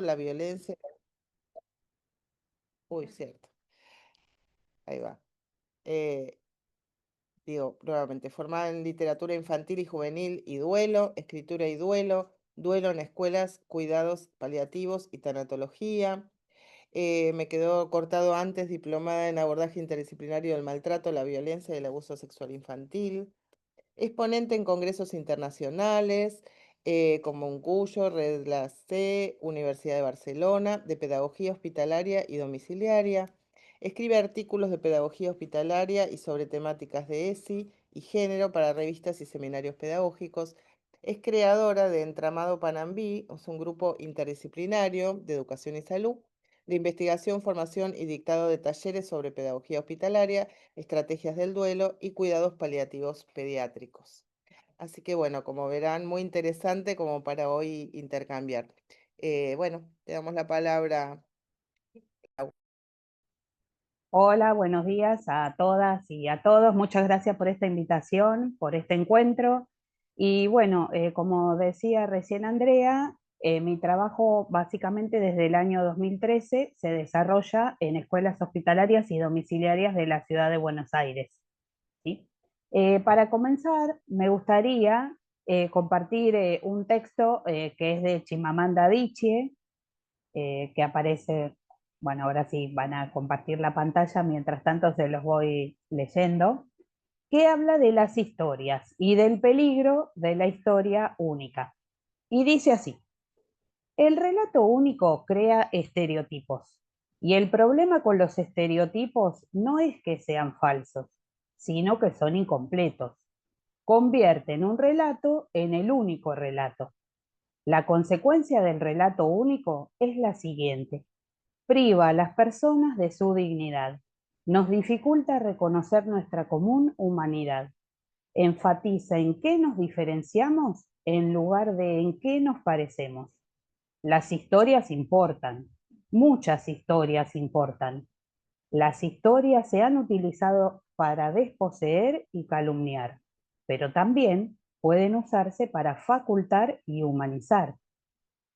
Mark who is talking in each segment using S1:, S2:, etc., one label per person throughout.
S1: la violencia. Uy, cierto, ahí va. Eh, Digo, nuevamente, formada en literatura infantil y juvenil y duelo, escritura y duelo, duelo en escuelas, cuidados paliativos y tanatología. Me quedó cortado antes, diplomada en abordaje interdisciplinario del maltrato, la violencia y el abuso sexual infantil. Es ponente en congresos internacionales, como Uncuyo, Red La C, Universidad de Barcelona, de pedagogía hospitalaria y domiciliaria. Escribe artículos de pedagogía hospitalaria y sobre temáticas de ESI y género para revistas y seminarios pedagógicos. Es creadora de Entramado Panambí, es un grupo interdisciplinario de educación y salud, de investigación, formación y dictado de talleres sobre pedagogía hospitalaria, estrategias del duelo y cuidados paliativos pediátricos. Así que bueno, como verán, muy interesante como para hoy intercambiar. Bueno, te damos la palabra.
S2: Hola, buenos días a todas y a todos. Muchas gracias por esta invitación, por este encuentro. Y bueno, como decía recién Andrea, mi trabajo básicamente desde el año 2013 se desarrolla en escuelas hospitalarias y domiciliarias de la ciudad de Buenos Aires. ¿Sí? Para comenzar, me gustaría compartir un texto que es de Chimamanda Adichie, que aparece, bueno, ahora sí van a compartir la pantalla, mientras tanto se los voy leyendo, que habla de las historias y del peligro de la historia única. Y dice así: el relato único crea estereotipos, y el problema con los estereotipos no es que sean falsos, sino que son incompletos. Convierten un relato en el único relato. La consecuencia del relato único es la siguiente: priva a las personas de su dignidad, nos dificulta reconocer nuestra común humanidad, enfatiza en qué nos diferenciamos en lugar de en qué nos parecemos. Las historias importan, muchas historias importan. Las historias se han utilizado para desposeer y calumniar, pero también pueden usarse para facultar y humanizar.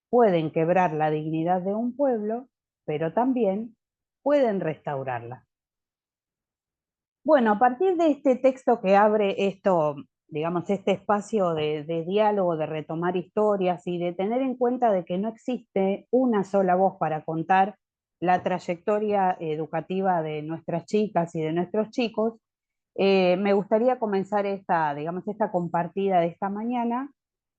S2: Pueden quebrar la dignidad de un pueblo, pero también pueden restaurarla. Bueno, a partir de este texto que abre esto, digamos, este espacio de diálogo, de retomar historias y de tener en cuenta de que no existe una sola voz para contar la trayectoria educativa de nuestras chicas y de nuestros chicos, me gustaría comenzar esta, digamos, esta compartida de esta mañana,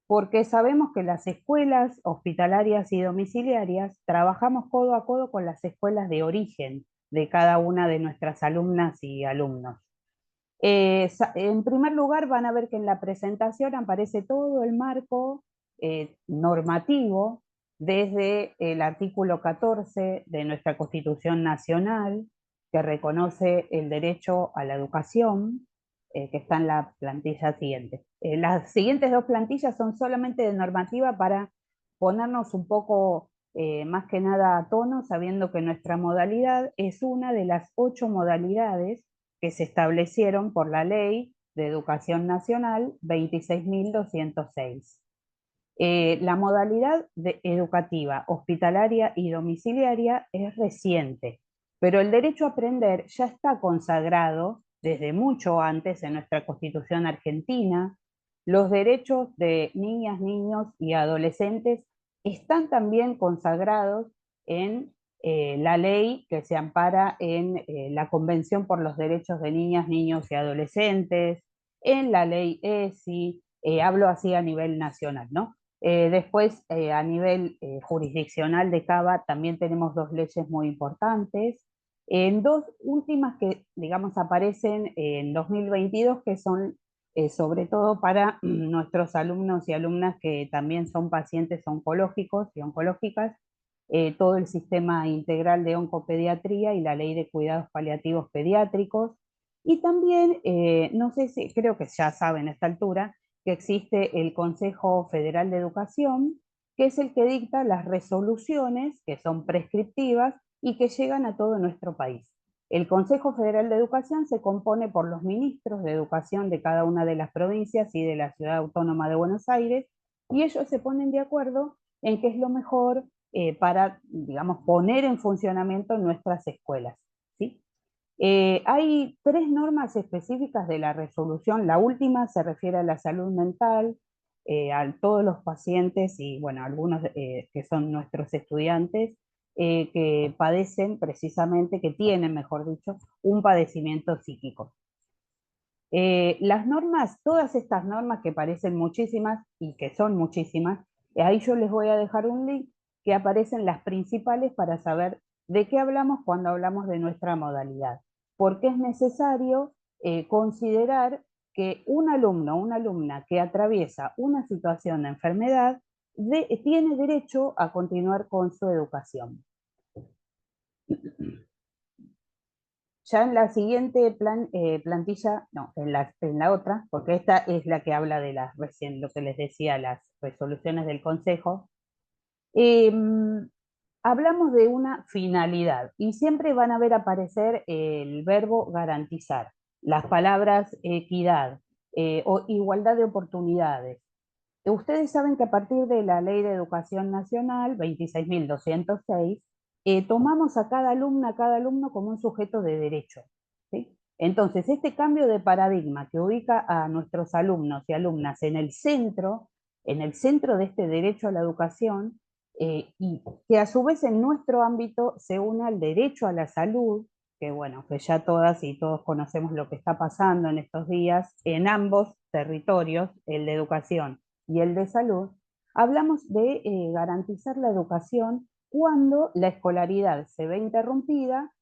S2: porque sabemos que las escuelas hospitalarias y domiciliarias trabajamos codo a codo con las escuelas de origen de cada una de nuestras alumnas y alumnos. En primer lugar, van a ver que en la presentación aparece todo el marco normativo desde el artículo 14 de nuestra Constitución Nacional, que reconoce el derecho a la educación, que está en la plantilla siguiente. Las siguientes dos plantillas son solamente de normativa para ponernos un poco más que nada a tono, sabiendo que nuestra modalidad es una de las 8 modalidades que se establecieron por la Ley de Educación Nacional 26.206. La modalidad educativa, hospitalaria y domiciliaria es reciente, pero el derecho a aprender ya está consagrado desde mucho antes en nuestra Constitución argentina. Los derechos de niñas, niños y adolescentes están también consagrados en la ley que se ampara en la Convención por los Derechos de Niñas, Niños y Adolescentes, en la ley ESI, hablo así a nivel nacional, ¿no? Después, a nivel jurisdiccional de Cava, también tenemos dos leyes muy importantes. En dos últimas que, digamos, aparecen en 2022, que son sobre todo para nuestros alumnos y alumnas que también son pacientes oncológicos y oncológicas, todo el sistema integral de oncopediatría y la ley de cuidados paliativos pediátricos. Y también, no sé si, creo que ya saben a esta altura, que existe el Consejo Federal de Educación, que es el que dicta las resoluciones que son prescriptivas y que llegan a todo nuestro país. El Consejo Federal de Educación se compone por los ministros de educación de cada una de las provincias y de la Ciudad Autónoma de Buenos Aires, y ellos se ponen de acuerdo en qué es lo mejor para, digamos, poner en funcionamiento nuestras escuelas, ¿sí? Hay 3 normas específicas de la resolución. La última se refiere a la salud mental, a todos los pacientes y, bueno, algunos que son nuestros estudiantes, que padecen precisamente, que tienen, mejor dicho, un padecimiento psíquico. Las normas, todas estas normas que parecen muchísimas y que son muchísimas, ahí yo les voy a dejar un link que aparecen las principales para saber de qué hablamos cuando hablamos de nuestra modalidad. Porque es necesario considerar que un alumno o una alumna que atraviesa una situación de enfermedad tiene derecho a continuar con su educación. Ya en la siguiente plantilla, no, en la otra, porque esta es la que habla de las, recién lo que les decía, las resoluciones del Consejo, eh, hablamos de una finalidad y siempre van a ver aparecer el verbo garantizar, las palabras equidad o igualdad de oportunidades. Ustedes saben que a partir de la Ley de Educación Nacional 26.206, tomamos a cada alumna, a cada alumno como un sujeto de derecho, ¿sí? Entonces, este cambio de paradigma que ubica a nuestros alumnos y alumnas en el centro de este derecho a la educación, y que a su vez en nuestro ámbito se une al derecho a la salud, que bueno, que ya todas y todos conocemos lo que está pasando en estos días en ambos territorios, el de educación y el de salud, hablamos de garantizar la educación cuando la escolaridad se ve interrumpida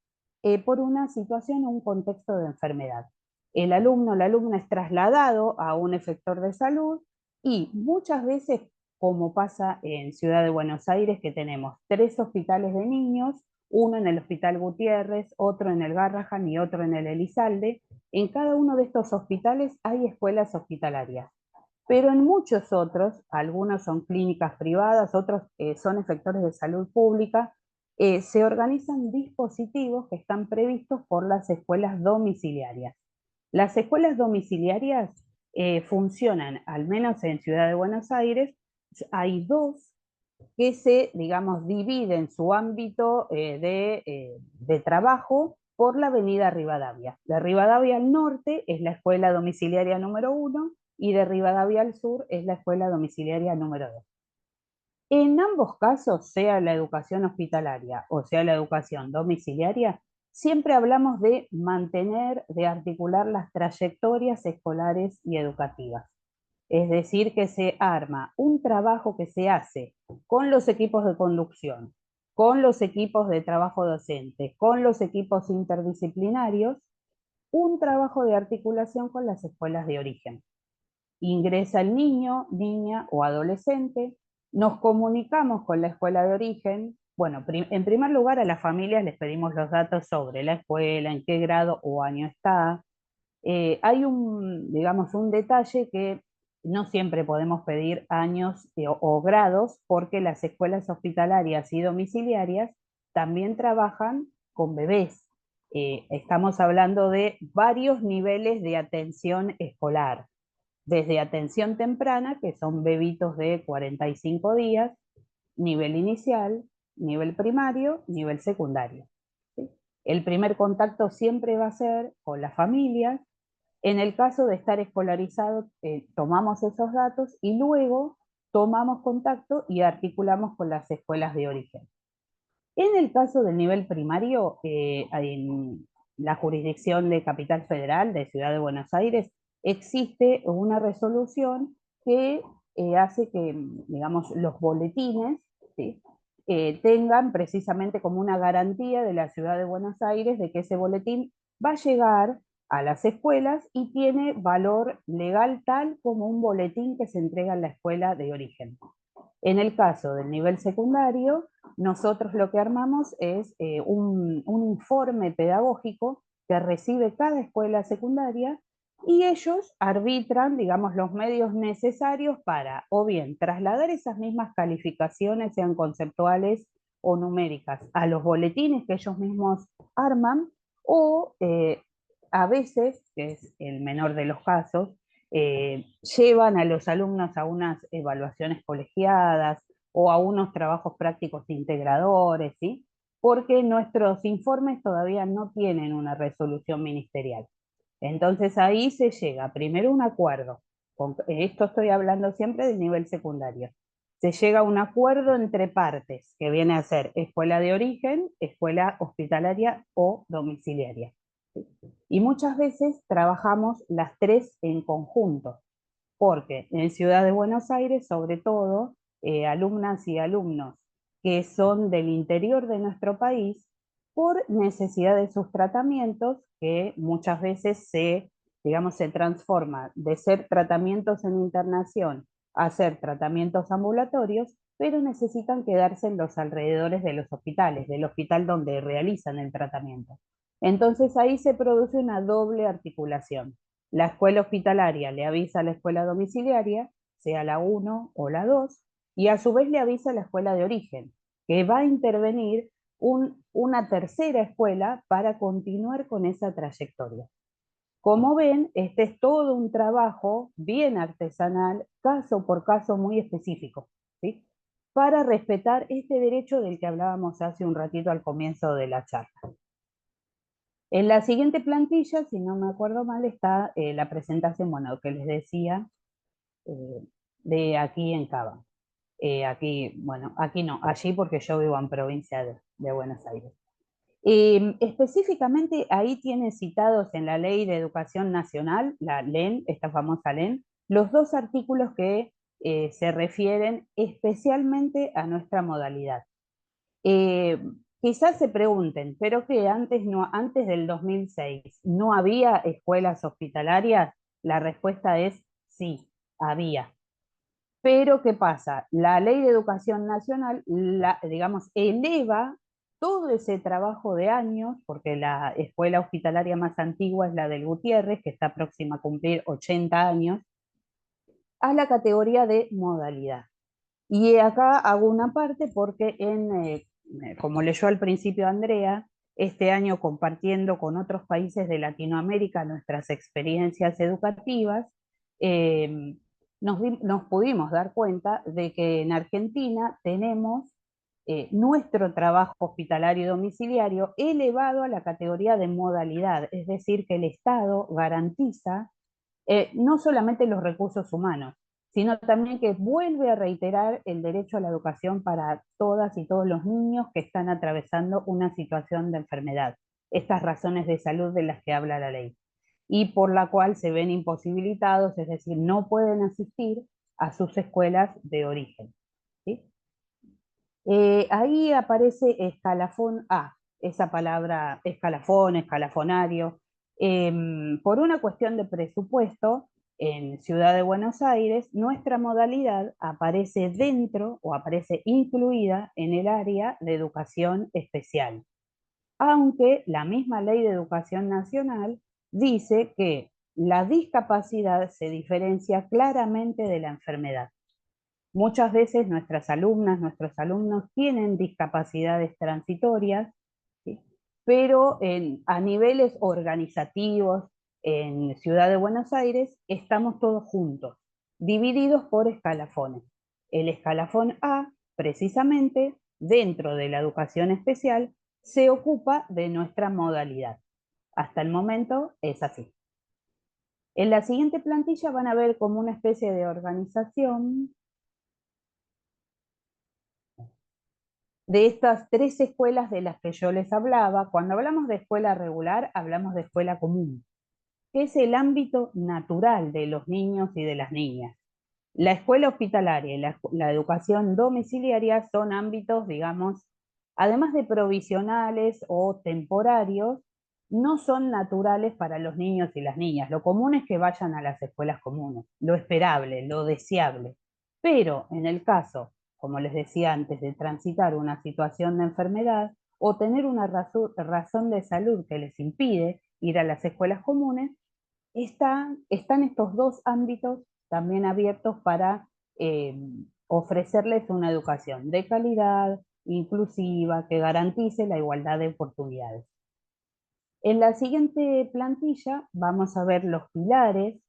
S2: por una situación o un contexto de enfermedad. El alumno o la alumna es trasladado a un efector de salud y muchas veces, como pasa en Ciudad de Buenos Aires, que tenemos 3 hospitales de niños, uno en el Hospital Gutiérrez, otro en el Garrahan y otro en el Elizalde. En cada uno de estos hospitales hay escuelas hospitalarias, pero en muchos otros, algunos son clínicas privadas, otros son efectores de salud pública, se organizan dispositivos que están previstos por las escuelas domiciliarias. Las escuelas domiciliarias funcionan, al menos en Ciudad de Buenos Aires, hay 2 que se, digamos, dividen su ámbito de trabajo por la avenida Rivadavia. De Rivadavia al norte es la escuela domiciliaria número 1 y de Rivadavia al sur es la escuela domiciliaria número 2. En ambos casos, sea la educación hospitalaria o sea la educación domiciliaria, siempre hablamos de mantener, de articular las trayectorias escolares y educativas. Es decir, que se arma un trabajo que se hace con los equipos de conducción, con los equipos de trabajo docente, con los equipos interdisciplinarios, un trabajo de articulación con las escuelas de origen. Ingresa el niño, niña o adolescente, nos comunicamos con la escuela de origen. Bueno, en primer lugar a las familias les pedimos los datos sobre la escuela, en qué grado o año está. Hay digamos, un detalle que no siempre podemos pedir años o grados, porque las escuelas hospitalarias y domiciliarias también trabajan con bebés. Estamos hablando de varios niveles de atención escolar, desde atención temprana, que son bebitos de 45 días, nivel inicial, nivel primario, nivel secundario, ¿sí? El primer contacto siempre va a ser con las familias. En el caso de estar escolarizado, tomamos esos datos y luego tomamos contacto y articulamos con las escuelas de origen. En el caso del nivel primario, en la jurisdicción de Capital Federal, de Ciudad de Buenos Aires, existe una resolución que hace que, digamos, los boletines, ¿sí?, tengan precisamente como una garantía de la Ciudad de Buenos Aires de que ese boletín va a llegar a las escuelas y tiene valor legal tal como un boletín que se entrega en la escuela de origen. En el caso del nivel secundario, nosotros lo que armamos es un informe pedagógico que recibe cada escuela secundaria y ellos arbitran, digamos, los medios necesarios para o bien trasladar esas mismas calificaciones, sean conceptuales o numéricas, a los boletines que ellos mismos arman, o a veces, que es el menor de los casos, llevan a los alumnos a unas evaluaciones colegiadas o a unos trabajos prácticos integradores, ¿sí? Porque nuestros informes todavía no tienen una resolución ministerial. Entonces ahí se llega primero a un acuerdo. Esto estoy hablando siempre del nivel secundario. Se llega a un acuerdo entre partes, que viene a ser escuela de origen, escuela hospitalaria o domiciliaria. Y muchas veces trabajamos las tres en conjunto, porque en Ciudad de Buenos Aires, sobre todo, alumnas y alumnos que son del interior de nuestro país, por necesidad de sus tratamientos, que muchas veces digamos, se transforma de ser tratamientos en internación a ser tratamientos ambulatorios, pero necesitan quedarse en los alrededores de los hospitales, del hospital donde realizan el tratamiento. Entonces ahí se produce una doble articulación. La escuela hospitalaria le avisa a la escuela domiciliaria, sea la 1 o la 2, y a su vez le avisa a la escuela de origen, que va a intervenir una tercera escuela para continuar con esa trayectoria. Como ven, este es todo un trabajo bien artesanal, caso por caso muy específico, ¿sí? Para respetar este derecho del que hablábamos hace un ratito al comienzo de la charla. En la siguiente plantilla, si no me acuerdo mal, está la presentación, bueno, que les decía, eh, de aquí en Cava. Aquí, bueno, aquí no, allí porque yo vivo en provincia de Buenos Aires. Específicamente ahí tiene citados en la Ley de Educación Nacional, la LEN, esta famosa LEN, los dos artículos que se refieren especialmente a nuestra modalidad. Eh, Quizás se pregunten, ¿pero qué antes, no, antes del 2006 no había escuelas hospitalarias? La respuesta es sí, había. Pero ¿qué pasa? La Ley de Educación Nacional, digamos, eleva todo ese trabajo de años, porque la escuela hospitalaria más antigua es la del Gutiérrez, que está próxima a cumplir 80 años, a la categoría de modalidad. Y acá hago una parte porque como leyó al principio Andrea, este año compartiendo con otros países de Latinoamérica nuestras experiencias educativas, eh, nos pudimos dar cuenta de que en Argentina tenemos nuestro trabajo hospitalario y domiciliario elevado a la categoría de modalidad, es decir, que el Estado garantiza no solamente los recursos humanos, sino también que vuelve a reiterar el derecho a la educación para todas y todos los niños que están atravesando una situación de enfermedad, estas razones de salud de las que habla la ley, y por la cual se ven imposibilitados, es decir, no pueden asistir a sus escuelas de origen. ¿Sí? Ahí aparece escalafón A, esa palabra escalafón, escalafonario. Por una cuestión de presupuesto, en Ciudad de Buenos Aires, nuestra modalidad aparece dentro o aparece incluida en el área de educación especial, aunque la misma ley de educación nacional dice que la discapacidad se diferencia claramente de la enfermedad. Muchas veces nuestras alumnas, nuestros alumnos tienen discapacidades transitorias, ¿sí? Pero a niveles organizativos en Ciudad de Buenos Aires estamos todos juntos, divididos por escalafones. El escalafón A, precisamente, dentro de la educación especial, se ocupa de nuestra modalidad. Hasta el momento es así. En la siguiente plantilla van a ver como una especie de organización de estas tres escuelas de las que yo les hablaba. Cuando hablamos de escuela regular, hablamos de escuela común, que es el ámbito natural de los niños y de las niñas. La escuela hospitalaria y la educación domiciliaria son ámbitos, digamos, además de provisionales o temporarios, no son naturales para los niños y las niñas. Lo común es que vayan a las escuelas comunes, lo esperable, lo deseable. Pero en el caso, como les decía antes, de transitar una situación de enfermedad o tener una razón de salud que les impide ir a las escuelas comunes, están estos dos ámbitos también abiertos para ofrecerles una educación de calidad, inclusiva, que garantice la igualdad de oportunidades. En la siguiente plantilla vamos a ver los pilares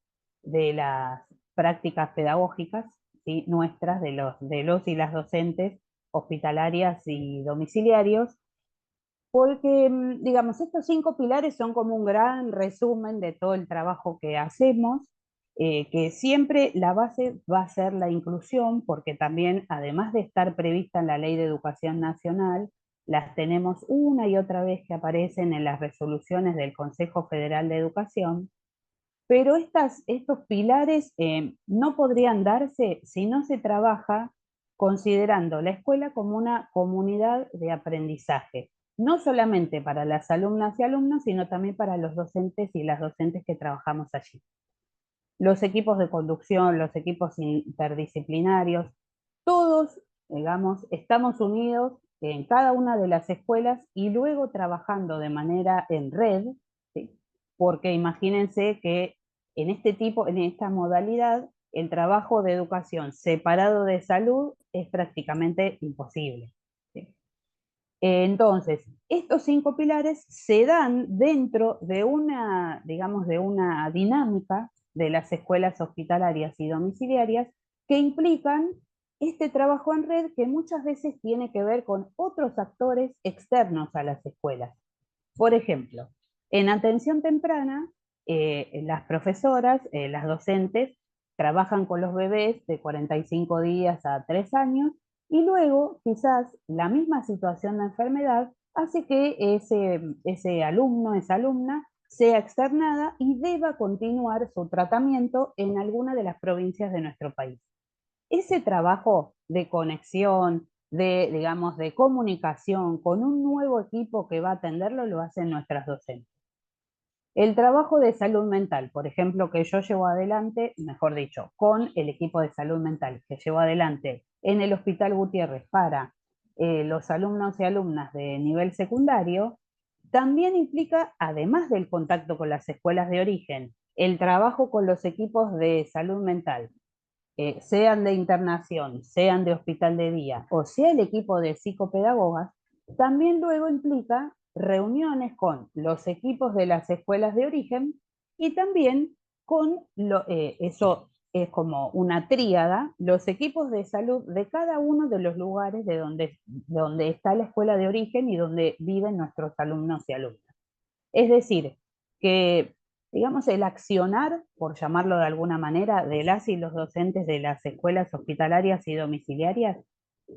S2: de las prácticas pedagógicas, ¿sí? Nuestras, de los y las docentes hospitalarias y domiciliarios, porque, digamos, estos 5 pilares son como un gran resumen de todo el trabajo que hacemos, que siempre la base va a ser la inclusión, porque también, además de estar prevista en la Ley de Educación Nacional, las tenemos una y otra vez que aparecen en las resoluciones del Consejo Federal de Educación, pero estos pilares no podrían darse si no se trabaja considerando la escuela como una comunidad de aprendizaje, no solamente para las alumnas y alumnos, sino también para los docentes y las docentes que trabajamos allí. Los equipos de conducción, los equipos interdisciplinarios, todos, digamos, estamos unidos en cada una de las escuelas y luego trabajando de manera en red, ¿sí? Porque imagínense que en esta modalidad, el trabajo de educación separado de salud es prácticamente imposible, ¿sí? Entonces, estos 5 pilares se dan dentro de una, digamos, de una dinámica de las escuelas hospitalarias y domiciliarias que implican este trabajo en red que muchas veces tiene que ver con otros actores externos a las escuelas. Por ejemplo, en atención temprana, las profesoras, las docentes, trabajan con los bebés de 45 días a 3 años y luego quizás la misma situación de enfermedad hace que ese alumno, esa alumna, sea externada y deba continuar su tratamiento en alguna de las provincias de nuestro país. Ese trabajo de conexión, de, digamos, de comunicación con un nuevo equipo que va a atenderlo, lo hacen nuestras docentes. El trabajo de salud mental, por ejemplo, que yo llevo adelante, mejor dicho, con el equipo de salud mental que llevo adelante en el Hospital Gutiérrez para los alumnos y alumnas de nivel secundario, también implica, además del contacto con las escuelas de origen, el trabajo con los equipos de salud mental, sean de internación, sean de hospital de día o sea el equipo de psicopedagogas, también luego implica reuniones con los equipos de las escuelas de origen y también eso es como una tríada, los equipos de salud de cada uno de los lugares donde está la escuela de origen y donde viven nuestros alumnos y alumnas. Es decir, que, digamos, el accionar, por llamarlo de alguna manera, de las y los docentes de las escuelas hospitalarias y domiciliarias,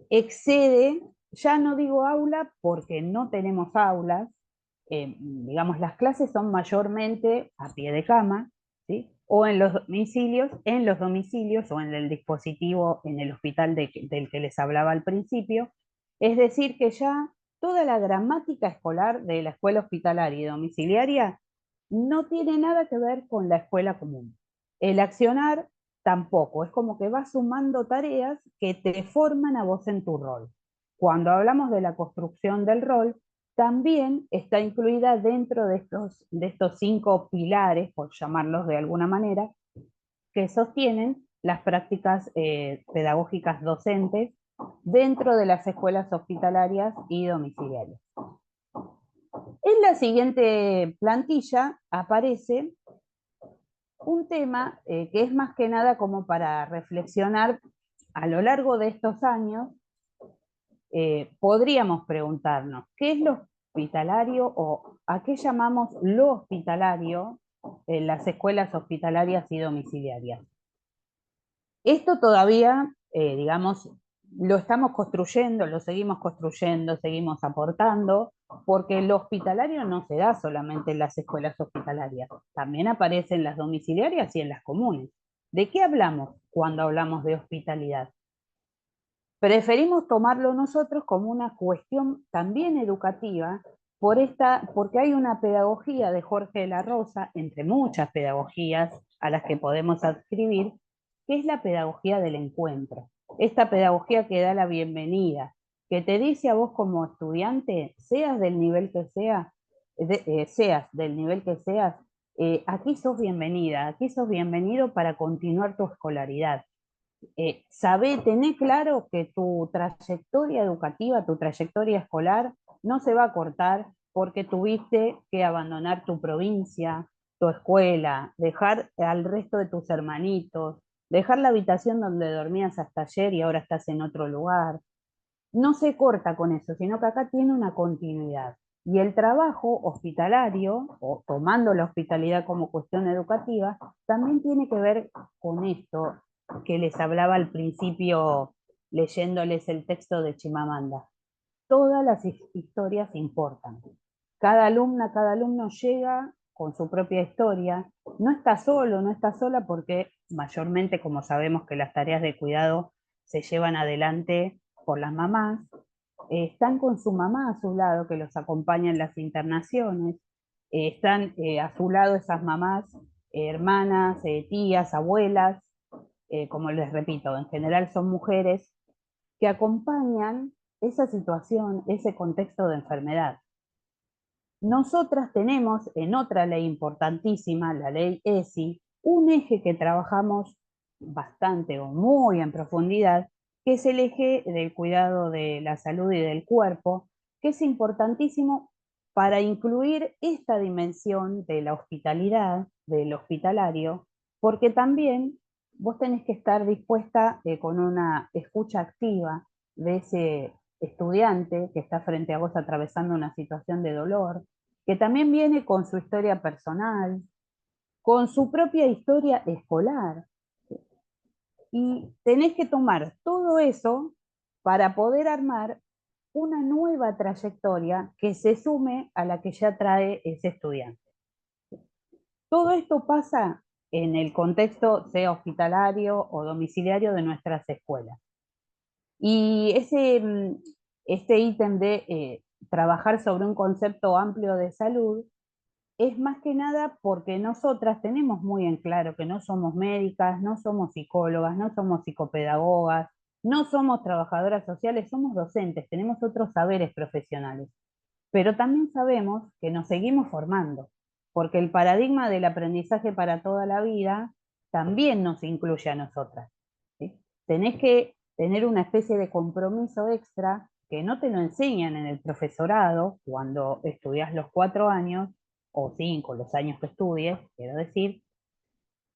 S2: excede, ya no digo aula porque no tenemos aulas, digamos, las clases son mayormente a pie de cama, ¿sí? O en los domicilios o en el dispositivo en el hospital del que les hablaba al principio. Es decir, que ya toda la gramática escolar de la escuela hospitalaria y domiciliaria no tiene nada que ver con la escuela común. El accionar tampoco, es como que vas sumando tareas que te forman a vos en tu rol. Cuando hablamos de la construcción del rol, también está incluida dentro de estos 5 pilares, por llamarlos de alguna manera, que sostienen las prácticas pedagógicas docentes dentro de las escuelas hospitalarias y domiciliarias. En la siguiente plantilla aparece un tema que es más que nada como para reflexionar a lo largo de estos años. Podríamos preguntarnos, ¿qué es lo hospitalario o a qué llamamos lo hospitalario en las escuelas hospitalarias y domiciliarias? Esto todavía, digamos, lo estamos construyendo, lo seguimos construyendo, seguimos aportando, porque lo hospitalario no se da solamente en las escuelas hospitalarias, también aparece en las domiciliarias y en las comunes. ¿De qué hablamos cuando hablamos de hospitalidad? Preferimos tomarlo nosotros como una cuestión también educativa porque hay una pedagogía de Jorge de la Rosa, entre muchas pedagogías a las que podemos adscribir, que es la pedagogía del encuentro. Esta pedagogía que da la bienvenida, que te dice a vos como estudiante, seas del nivel que seas, aquí sos bienvenida, aquí sos bienvenido para continuar tu escolaridad. Tené claro que tu trayectoria educativa, tu trayectoria escolar, no se va a cortar porque tuviste que abandonar tu provincia, tu escuela, dejar al resto de tus hermanitos, dejar la habitación donde dormías hasta ayer y ahora estás en otro lugar. No se corta con eso, sino que acá tiene una continuidad. Y el trabajo hospitalario, o tomando la hospitalidad como cuestión educativa, también tiene que ver con esto que les hablaba al principio leyéndoles el texto de Chimamanda. Todas las historias importan. Cada alumna, cada alumno llega con su propia historia, no está solo, no está sola porque mayormente, como sabemos que las tareas de cuidado se llevan adelante por las mamás, están con su mamá a su lado que los acompaña en las internaciones, están a su lado esas mamás, hermanas, tías, abuelas, como les repito, en general son mujeres que acompañan esa situación, ese contexto de enfermedad. Nosotras tenemos en otra ley importantísima, la ley ESI, un eje que trabajamos bastante o muy en profundidad, que es el eje del cuidado de la salud y del cuerpo, que es importantísimo para incluir esta dimensión de la hospitalidad, del hospitalario, porque también vos tenés que estar dispuesta con una escucha activa de ese estudiante que está frente a vos atravesando una situación de dolor, que también viene con su historia personal, con su propia historia escolar. Y tenés que tomar todo eso para poder armar una nueva trayectoria que se sume a la que ya trae ese estudiante. Todo esto pasa en el contexto, sea hospitalario o domiciliario, de nuestras escuelas. Y este ítem de trabajar sobre un concepto amplio de salud es más que nada porque nosotras tenemos muy en claro que no somos médicas, no somos psicólogas, no somos psicopedagogas, no somos trabajadoras sociales, somos docentes, tenemos otros saberes profesionales. Pero también sabemos que nos seguimos formando, porque el paradigma del aprendizaje para toda la vida también nos incluye a nosotras. ¿Sí? Tenés que tener una especie de compromiso extra que no te lo enseñan en el profesorado cuando estudias los 4 años, o 5, los años que estudies, quiero decir,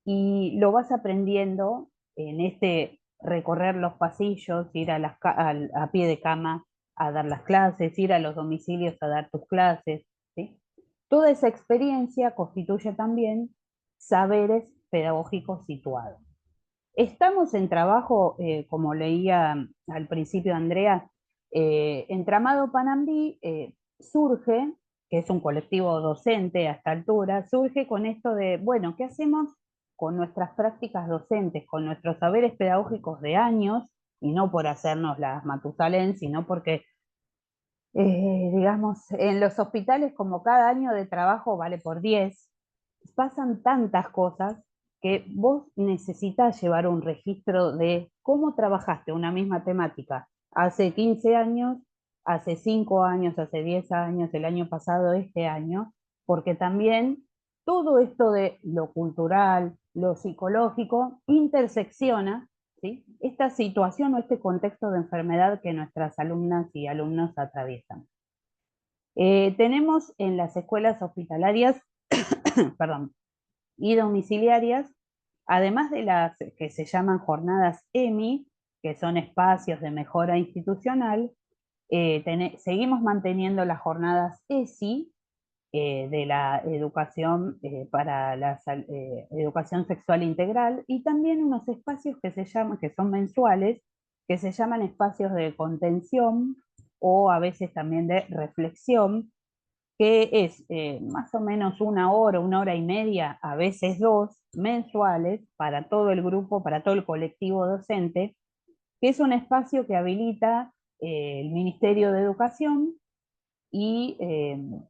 S2: y lo vas aprendiendo en este recorrer los pasillos, ir a pie de cama a dar las clases, ir a los domicilios a dar tus clases. ¿Sí? Toda esa experiencia constituye también saberes pedagógicos situados. Estamos en trabajo, como leía al principio Andrea, Entramado Panambí surge, que es un colectivo docente a esta altura, surge con esto de, bueno, ¿qué hacemos con nuestras prácticas docentes, con nuestros saberes pedagógicos de años, y no por hacernos las Matusalén, sino porque, digamos, en los hospitales como cada año de trabajo vale por 10, pasan tantas cosas que vos necesitas llevar un registro de cómo trabajaste una misma temática hace 15 años, hace 5 años, hace 10 años, el año pasado, este año, porque también todo esto de lo cultural, lo psicológico, intersecciona, ¿sí?, esta situación o este contexto de enfermedad que nuestras alumnas y alumnos atraviesan. Tenemos en las escuelas hospitalarias, perdón, y domiciliarias, además de las que se llaman jornadas EMI, que son espacios de mejora institucional, seguimos manteniendo las jornadas ESI, de la educación para la educación sexual integral, y también unos espacios que se llaman, que son mensuales, que se llaman espacios de contención o a veces también de reflexión, que es más o menos una hora y media, a veces dos, mensuales para todo el grupo, para todo el colectivo docente, que es un espacio que habilita el Ministerio de Educación, y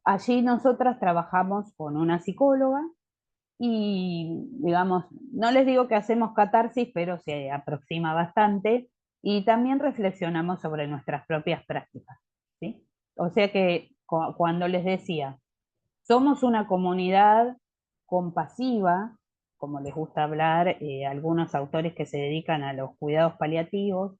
S2: allí nosotras trabajamos con una psicóloga y, digamos, no les digo que hacemos catarsis, pero se aproxima bastante, y también reflexionamos sobre nuestras propias prácticas, ¿sí? O sea que cuando les decía, somos una comunidad compasiva, como les gusta hablar algunos autores que se dedican a los cuidados paliativos,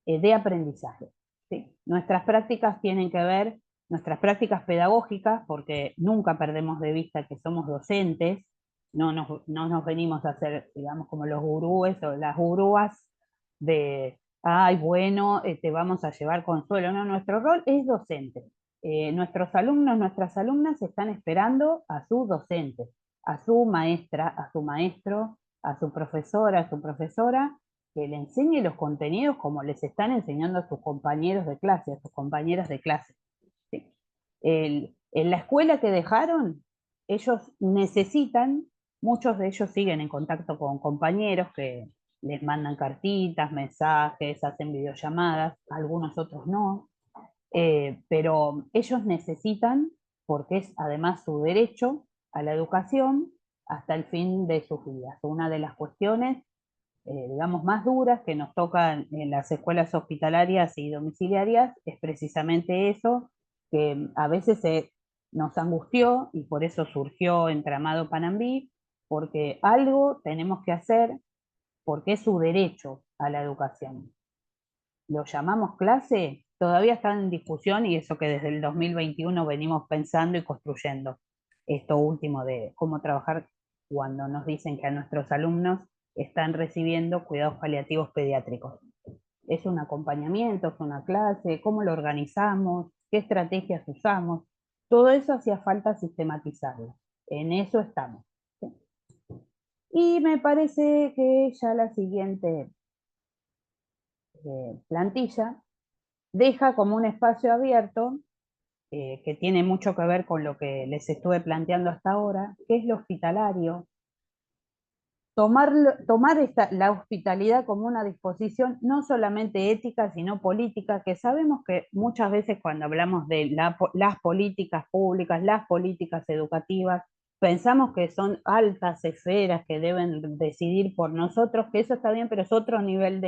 S2: de aprendizaje. ¿Sí? Nuestras prácticas tienen que ver, nuestras prácticas pedagógicas, porque nunca perdemos de vista que somos docentes, no nos venimos a hacer, digamos, como los gurúes o las gurúas de, ay, bueno, te vamos a llevar consuelo. No, nuestro rol es docente. Nuestros alumnos, nuestras alumnas están esperando a su docente, a su maestra, a su maestro, a su profesora, a su profesora, que le enseñe los contenidos como les están enseñando a sus compañeros de clase, a sus compañeras de clase. ¿Sí? En la escuela que dejaron, ellos necesitan, muchos de ellos siguen en contacto con compañeros que les mandan cartitas, mensajes, hacen videollamadas, algunos otros no, pero ellos necesitan, porque es además su derecho a la educación hasta el fin de sus vidas. Una de las cuestiones, digamos, más duras que nos tocan en las escuelas hospitalarias y domiciliarias es precisamente eso, que a veces nos angustió y por eso surgió Entramado Panambí, porque algo tenemos que hacer porque es su derecho a la educación. Lo llamamos clase, todavía está en discusión y eso que desde el 2021 venimos pensando y construyendo. Esto último de cómo trabajar cuando nos dicen que a nuestros alumnos están recibiendo cuidados paliativos pediátricos. Es un acompañamiento, es una clase, cómo lo organizamos, qué estrategias usamos. Todo eso hacía falta sistematizarlo. En eso estamos. ¿Sí? Y me parece que ya la siguiente plantilla deja como un espacio abierto que tiene mucho que ver con lo que les estuve planteando hasta ahora, que es lo hospitalario. Tomar la hospitalidad como una disposición no solamente ética, sino política, que sabemos que muchas veces cuando hablamos de las políticas públicas, las políticas educativas, pensamos que son altas esferas que deben decidir por nosotros, que eso está bien, pero es otro nivel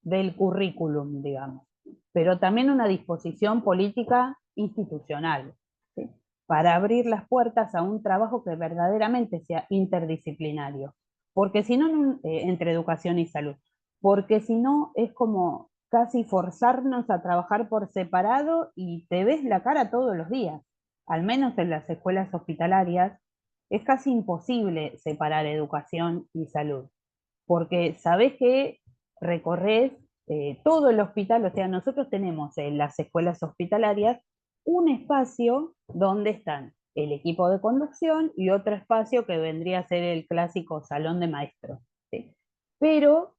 S2: del currículum, digamos. Pero también una disposición política institucional, ¿sí? Para abrir las puertas a un trabajo que verdaderamente sea interdisciplinario porque si no, entre educación y salud, porque si no es como casi forzarnos a trabajar por separado y te ves la cara todos los días, al menos en las escuelas hospitalarias, es casi imposible separar educación y salud, porque sabés que recorres todo el hospital, o sea, nosotros tenemos en las escuelas hospitalarias un espacio donde están el equipo de conducción y otro espacio que vendría a ser el clásico salón de maestros. ¿Sí? Pero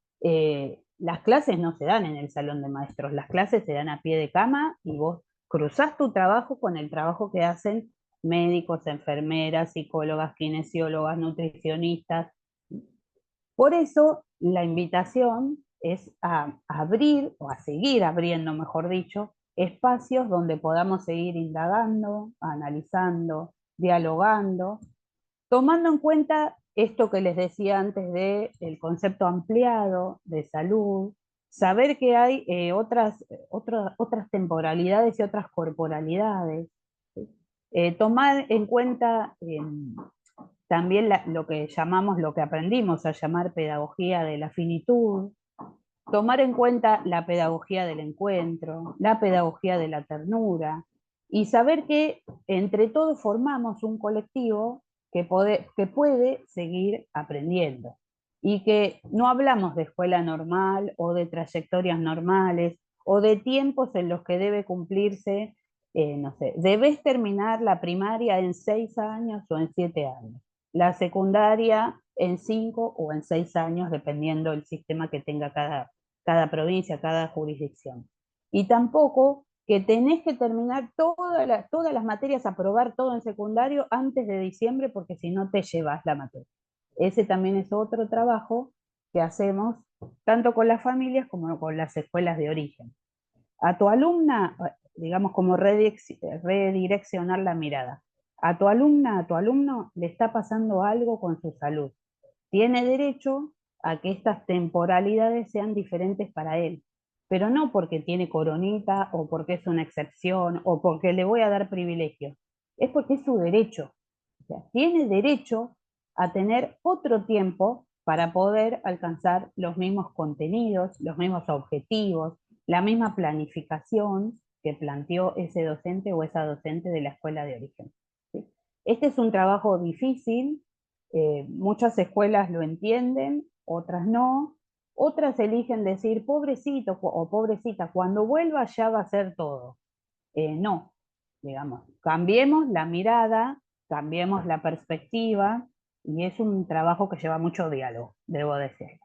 S2: las clases no se dan en el salón de maestros, las clases se dan a pie de cama y vos cruzás tu trabajo con el trabajo que hacen médicos, enfermeras, psicólogas, kinesiólogas, nutricionistas. Por eso la invitación es a abrir o a seguir abriendo, mejor dicho, espacios donde podamos seguir indagando, analizando, dialogando, tomando en cuenta esto que les decía antes de el concepto ampliado de salud, saber que hay otras temporalidades y otras corporalidades, ¿sí? Tomar en cuenta también lo que llamamos, lo que aprendimos a llamar pedagogía de la finitud, tomar en cuenta la pedagogía del encuentro, la pedagogía de la ternura, y saber que entre todos formamos un colectivo que puede seguir aprendiendo. Y que no hablamos de escuela normal o de trayectorias normales o de tiempos en los que debe cumplirse, no sé, debes terminar la primaria en 6 años o en 7 años, la secundaria en 5 o en 6 años, dependiendo del sistema que tenga cada provincia, cada jurisdicción. Y tampoco que tenés que terminar todas las materias, aprobar todo en secundario antes de diciembre, porque si no te llevas la materia. Ese también es otro trabajo que hacemos tanto con las familias como con las escuelas de origen. A tu alumna, digamos, como redireccionar la mirada. A tu alumna, a tu alumno, le está pasando algo con su salud. Tiene derecho a que estas temporalidades sean diferentes para él, pero no porque tiene coronita o porque es una excepción o porque le voy a dar privilegios. Es porque es su derecho. O sea, tiene derecho a tener otro tiempo para poder alcanzar los mismos contenidos, los mismos objetivos, la misma planificación que planteó ese docente o esa docente de la escuela de origen. ¿Sí? Este es un trabajo difícil, Muchas escuelas lo entienden, otras no, otras eligen decir, pobrecito o pobrecita, cuando vuelva ya va a ser todo. No, digamos, cambiemos la mirada, cambiemos la perspectiva, y es un trabajo que lleva mucho diálogo, debo decir.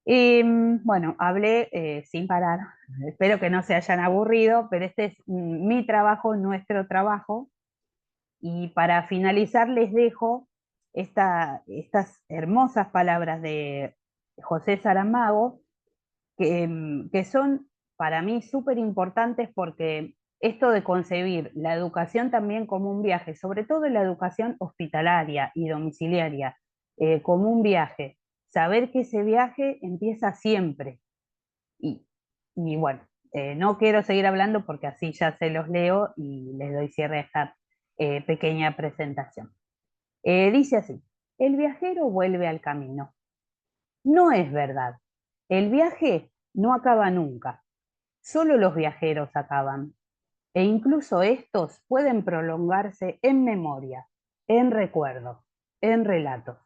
S2: Y bueno, hablé sin parar, espero que no se hayan aburrido, pero este es mi trabajo, nuestro trabajo, y para finalizar les dejo estas hermosas palabras de José Saramago, que son para mí súper importantes porque esto de concebir la educación también como un viaje, sobre todo la educación hospitalaria y domiciliaria, como un viaje, saber que ese viaje empieza siempre. Y, y bueno, no quiero seguir hablando porque así ya se los leo y les doy cierre a esta pequeña presentación. Dice así, el viajero vuelve al camino. No es verdad. El viaje no acaba nunca. Solo los viajeros acaban. E incluso estos pueden prolongarse en memoria, en recuerdo, en relatos.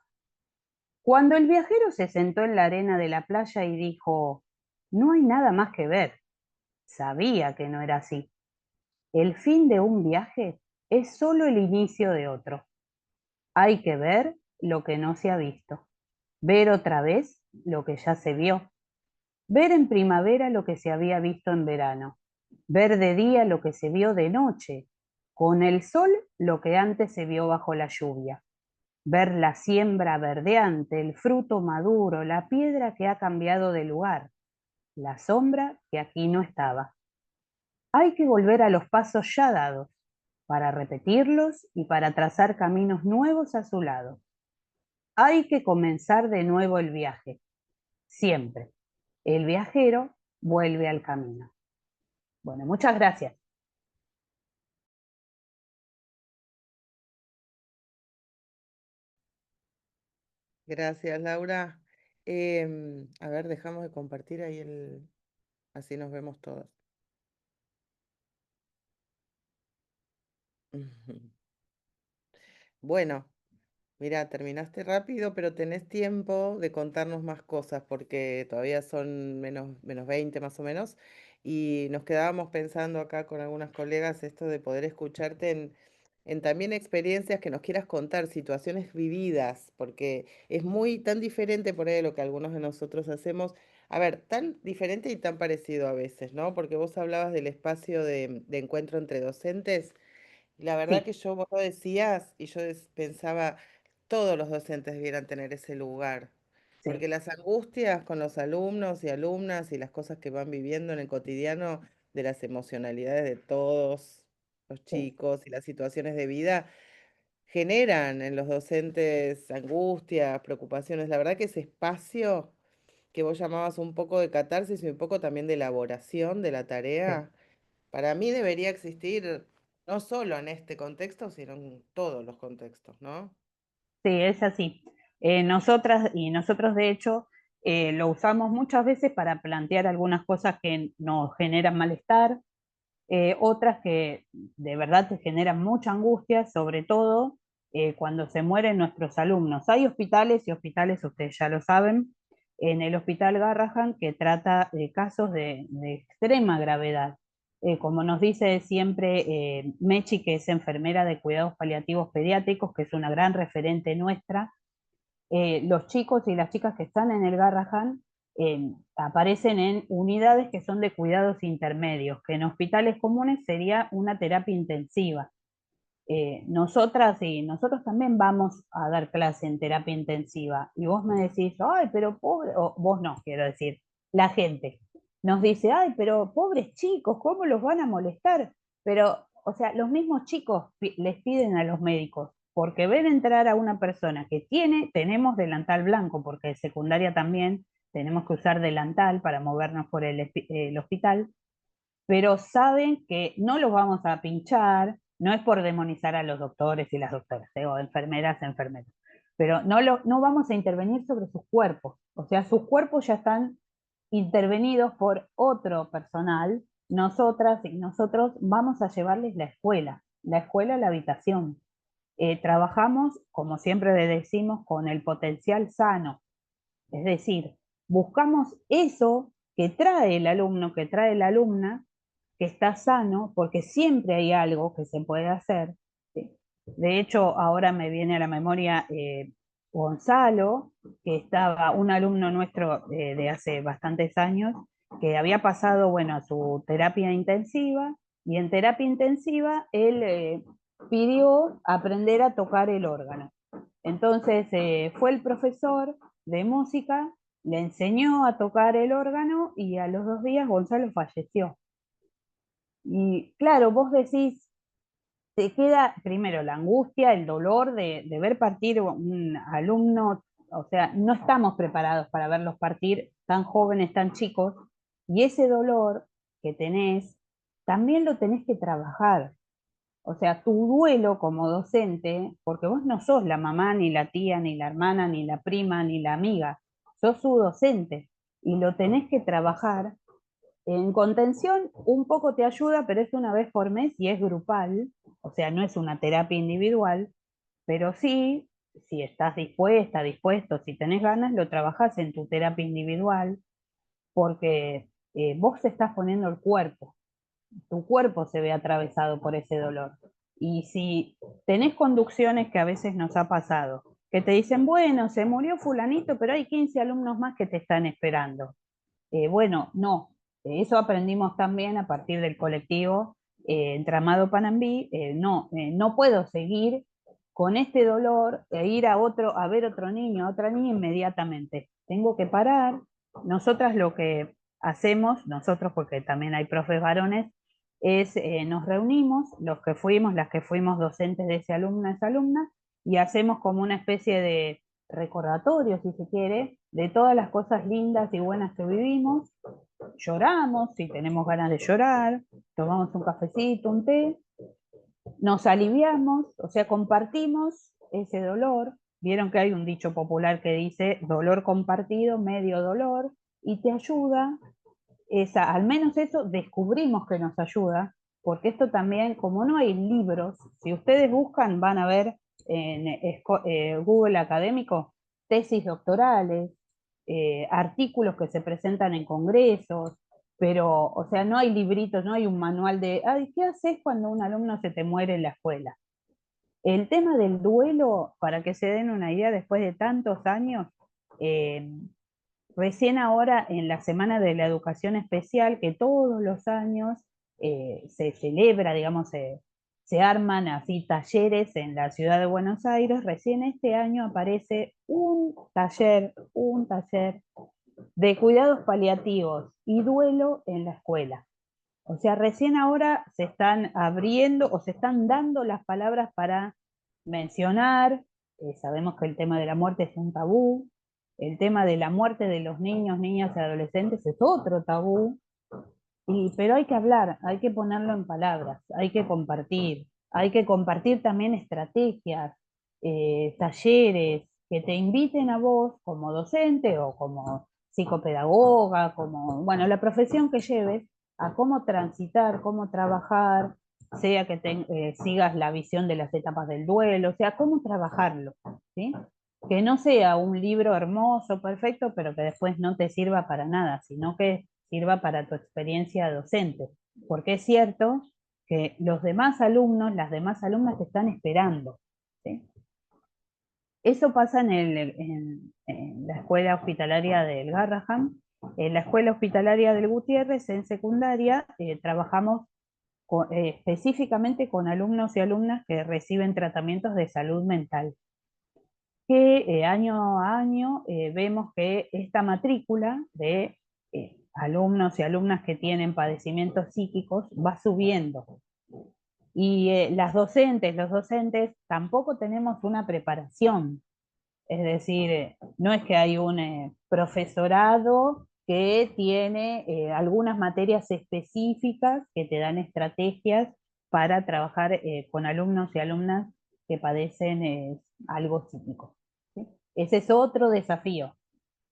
S2: Cuando el viajero se sentó en la arena de la playa y dijo, no hay nada más que ver, sabía que no era así. El fin de un viaje es solo el inicio de otro. Hay que ver lo que no se ha visto, ver otra vez lo que ya se vio, ver en primavera lo que se había visto en verano, ver de día lo que se vio de noche, con el sol lo que antes se vio bajo la lluvia, ver la siembra verdeante, el fruto maduro, la piedra que ha cambiado de lugar, la sombra que aquí no estaba. Hay que volver a los pasos ya dados, para repetirlos y para trazar caminos nuevos a su lado. Hay que comenzar de nuevo el viaje, siempre. El viajero vuelve al camino. Bueno, muchas gracias.
S1: Gracias, Laura. A ver, dejamos de compartir ahí así nos vemos todos. Bueno, mira, terminaste rápido, pero tenés tiempo de contarnos más cosas porque todavía son menos 20 más o menos. Y nos quedábamos pensando acá con algunas colegas esto de poder escucharte en también experiencias que nos quieras contar, situaciones vividas, porque es muy tan diferente por ahí de lo que algunos de nosotros hacemos. A ver, tan diferente y tan parecido a veces, ¿no? Porque vos hablabas del espacio de encuentro entre docentes. La verdad
S2: Sí,
S1: que vos lo decías y yo pensaba, todos los docentes debieran tener ese lugar,
S2: sí,
S1: porque las angustias con los alumnos y alumnas y las cosas que van viviendo en el cotidiano de las emocionalidades de todos los
S2: sí,
S1: chicos y las situaciones de vida generan en los docentes angustias, preocupaciones. La verdad que ese espacio que vos llamabas un poco de catarsis y un poco también de elaboración de la
S2: sí.
S1: tarea, para mí debería existir no solo en este contexto, sino en todos los contextos, ¿no?
S2: Sí, es así. Nosotras y nosotros, de hecho, lo usamos muchas veces para plantear algunas cosas que nos generan malestar, otras que de verdad te generan mucha angustia, sobre todo cuando se mueren nuestros alumnos. Hay hospitales y hospitales, ustedes ya lo saben, en el Hospital Garrahan que trata casos de extrema gravedad. Como nos dice siempre Mechi, que es enfermera de cuidados paliativos pediátricos, que es una gran referente nuestra, los chicos y las chicas que están en el Garrahan aparecen en unidades que son de cuidados intermedios, que en hospitales comunes sería una terapia intensiva. Nosotras y nosotros también vamos a dar clase en terapia intensiva y vos me decís, ay, pero pobre, o vos no, quiero decir, la gente nos dice, ay, pero pobres chicos, ¿cómo los van a molestar? Pero, o sea, los mismos chicos les piden a los médicos, porque ven entrar a una persona que tenemos delantal blanco, porque en secundaria también tenemos que usar delantal para movernos por el hospital, pero saben que no los vamos a pinchar, no es por demonizar a los doctores y las doctoras, o enfermeras, enfermeros, pero no vamos a intervenir sobre sus cuerpos, o sea, sus cuerpos ya están intervenidos por otro personal, nosotras y nosotros vamos a llevarles la escuela a la habitación. trabajamos, como siempre le decimos, con el potencial sano. Es decir, buscamos eso que trae el alumno, que trae la alumna, que está sano, porque siempre hay algo que se puede hacer. ¿Sí? De hecho, ahora me viene a la memoria Gonzalo, que estaba un alumno nuestro de hace bastantes años, que había pasado, bueno, a su terapia intensiva, y en terapia intensiva él pidió aprender a tocar el órgano. Entonces fue el profesor de música, le enseñó a tocar el órgano y a los 2 días Gonzalo falleció. Y claro, vos decís, te queda primero la angustia, el dolor de ver partir un alumno, o sea, no estamos preparados para verlos partir tan jóvenes, tan chicos, y ese dolor que tenés, también lo tenés que trabajar. O sea, tu duelo como docente, porque vos no sos la mamá, ni la tía, ni la hermana, ni la prima, ni la amiga, sos su docente y lo tenés que trabajar. En contención un poco te ayuda, pero es una vez por mes y es grupal, o sea, no es una terapia individual, pero sí, si estás dispuesta, dispuesto, si tenés ganas, lo trabajás en tu terapia individual, porque vos te estás poniendo el cuerpo, tu cuerpo se ve atravesado por ese dolor. Y si tenés conducciones que a veces nos ha pasado, que te dicen, bueno, se murió fulanito, pero hay 15 alumnos más que te están esperando. Bueno, no, eso aprendimos también a partir del colectivo Entramado Panambí. No, no puedo seguir con este dolor e ir a ver otro niño, a otra niña inmediatamente. Tengo que parar. Nosotras lo que hacemos, nosotros porque también hay profes varones, es nos reunimos, los que fuimos, las que fuimos docentes de ese alumno, esa alumna, y hacemos como una especie de recordatorio, si se quiere, de todas las cosas lindas y buenas que vivimos. Lloramos, si tenemos ganas de llorar, tomamos un cafecito, un té, nos aliviamos, o sea, compartimos ese dolor. Vieron que hay un dicho popular que dice dolor compartido, medio dolor, y te ayuda, al menos eso descubrimos que nos ayuda, porque esto también, como no hay libros, si ustedes buscan van a ver en Google Académico tesis doctorales, artículos que se presentan en congresos, pero, o sea, no hay libritos, no hay un manual de, ay, ¿qué haces cuando un alumno se te muere en la escuela? El tema del duelo, para que se den una idea, después de tantos años, eh, recién ahora en la Semana de la Educación Especial, que todos los años se celebra, digamos, se arman así talleres en la ciudad de Buenos Aires, recién este año aparece un taller de cuidados paliativos y duelo en la escuela. O sea, recién ahora se están abriendo o se están dando las palabras para mencionar, sabemos que el tema de la muerte es un tabú, el tema de la muerte de los niños, niñas y adolescentes es otro tabú, pero hay que hablar, hay que ponerlo en palabras, hay que compartir también estrategias, talleres que te inviten a vos como docente o como psicopedagoga, como, bueno, la profesión que lleves, a cómo transitar, cómo trabajar, sea que sigas la visión de las etapas del duelo, o sea, cómo trabajarlo, ¿sí? Que no sea un libro hermoso, perfecto, pero que después no te sirva para nada, sino que sirva para tu experiencia docente. Porque es cierto que los demás alumnos, las demás alumnas te están esperando. ¿Sí? Eso pasa en la escuela hospitalaria del Garraham. En la escuela hospitalaria del Gutiérrez, en secundaria, trabajamos específicamente con alumnos y alumnas que reciben tratamientos de salud mental, que año a año vemos que esta matrícula de alumnos y alumnas que tienen padecimientos psíquicos va subiendo. Y las docentes, los docentes tampoco tenemos una preparación. Es decir, no es que hay un profesorado que tiene algunas materias específicas que te dan estrategias para trabajar con alumnos y alumnas que padecen algo psíquico. ¿Sí? Ese es otro desafío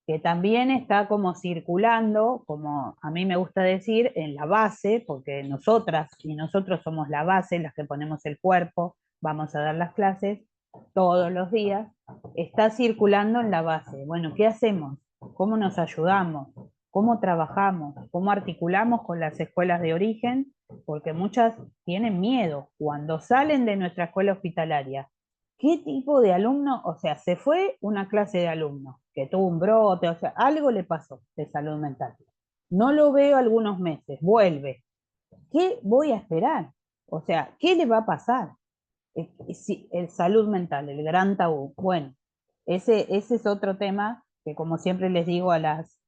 S2: que también está como circulando, como a mí me gusta decir, en la base, porque nosotras y nosotros somos la base, las que ponemos el cuerpo, vamos a dar las clases todos los días, está circulando en la base. Bueno, ¿qué hacemos? ¿Cómo nos ayudamos? ¿Cómo trabajamos? ¿Cómo articulamos con las escuelas de origen? Porque muchas tienen miedo cuando salen de nuestra escuela hospitalaria. ¿Qué tipo de alumno? O sea, se fue una clase de alumnos que tuvo un brote, o sea, algo le pasó de salud mental. No lo veo algunos meses, vuelve. ¿Qué voy a esperar? O sea, ¿qué le va a pasar? El salud mental, el gran tabú. Bueno, ese es otro tema que, como siempre les digo a las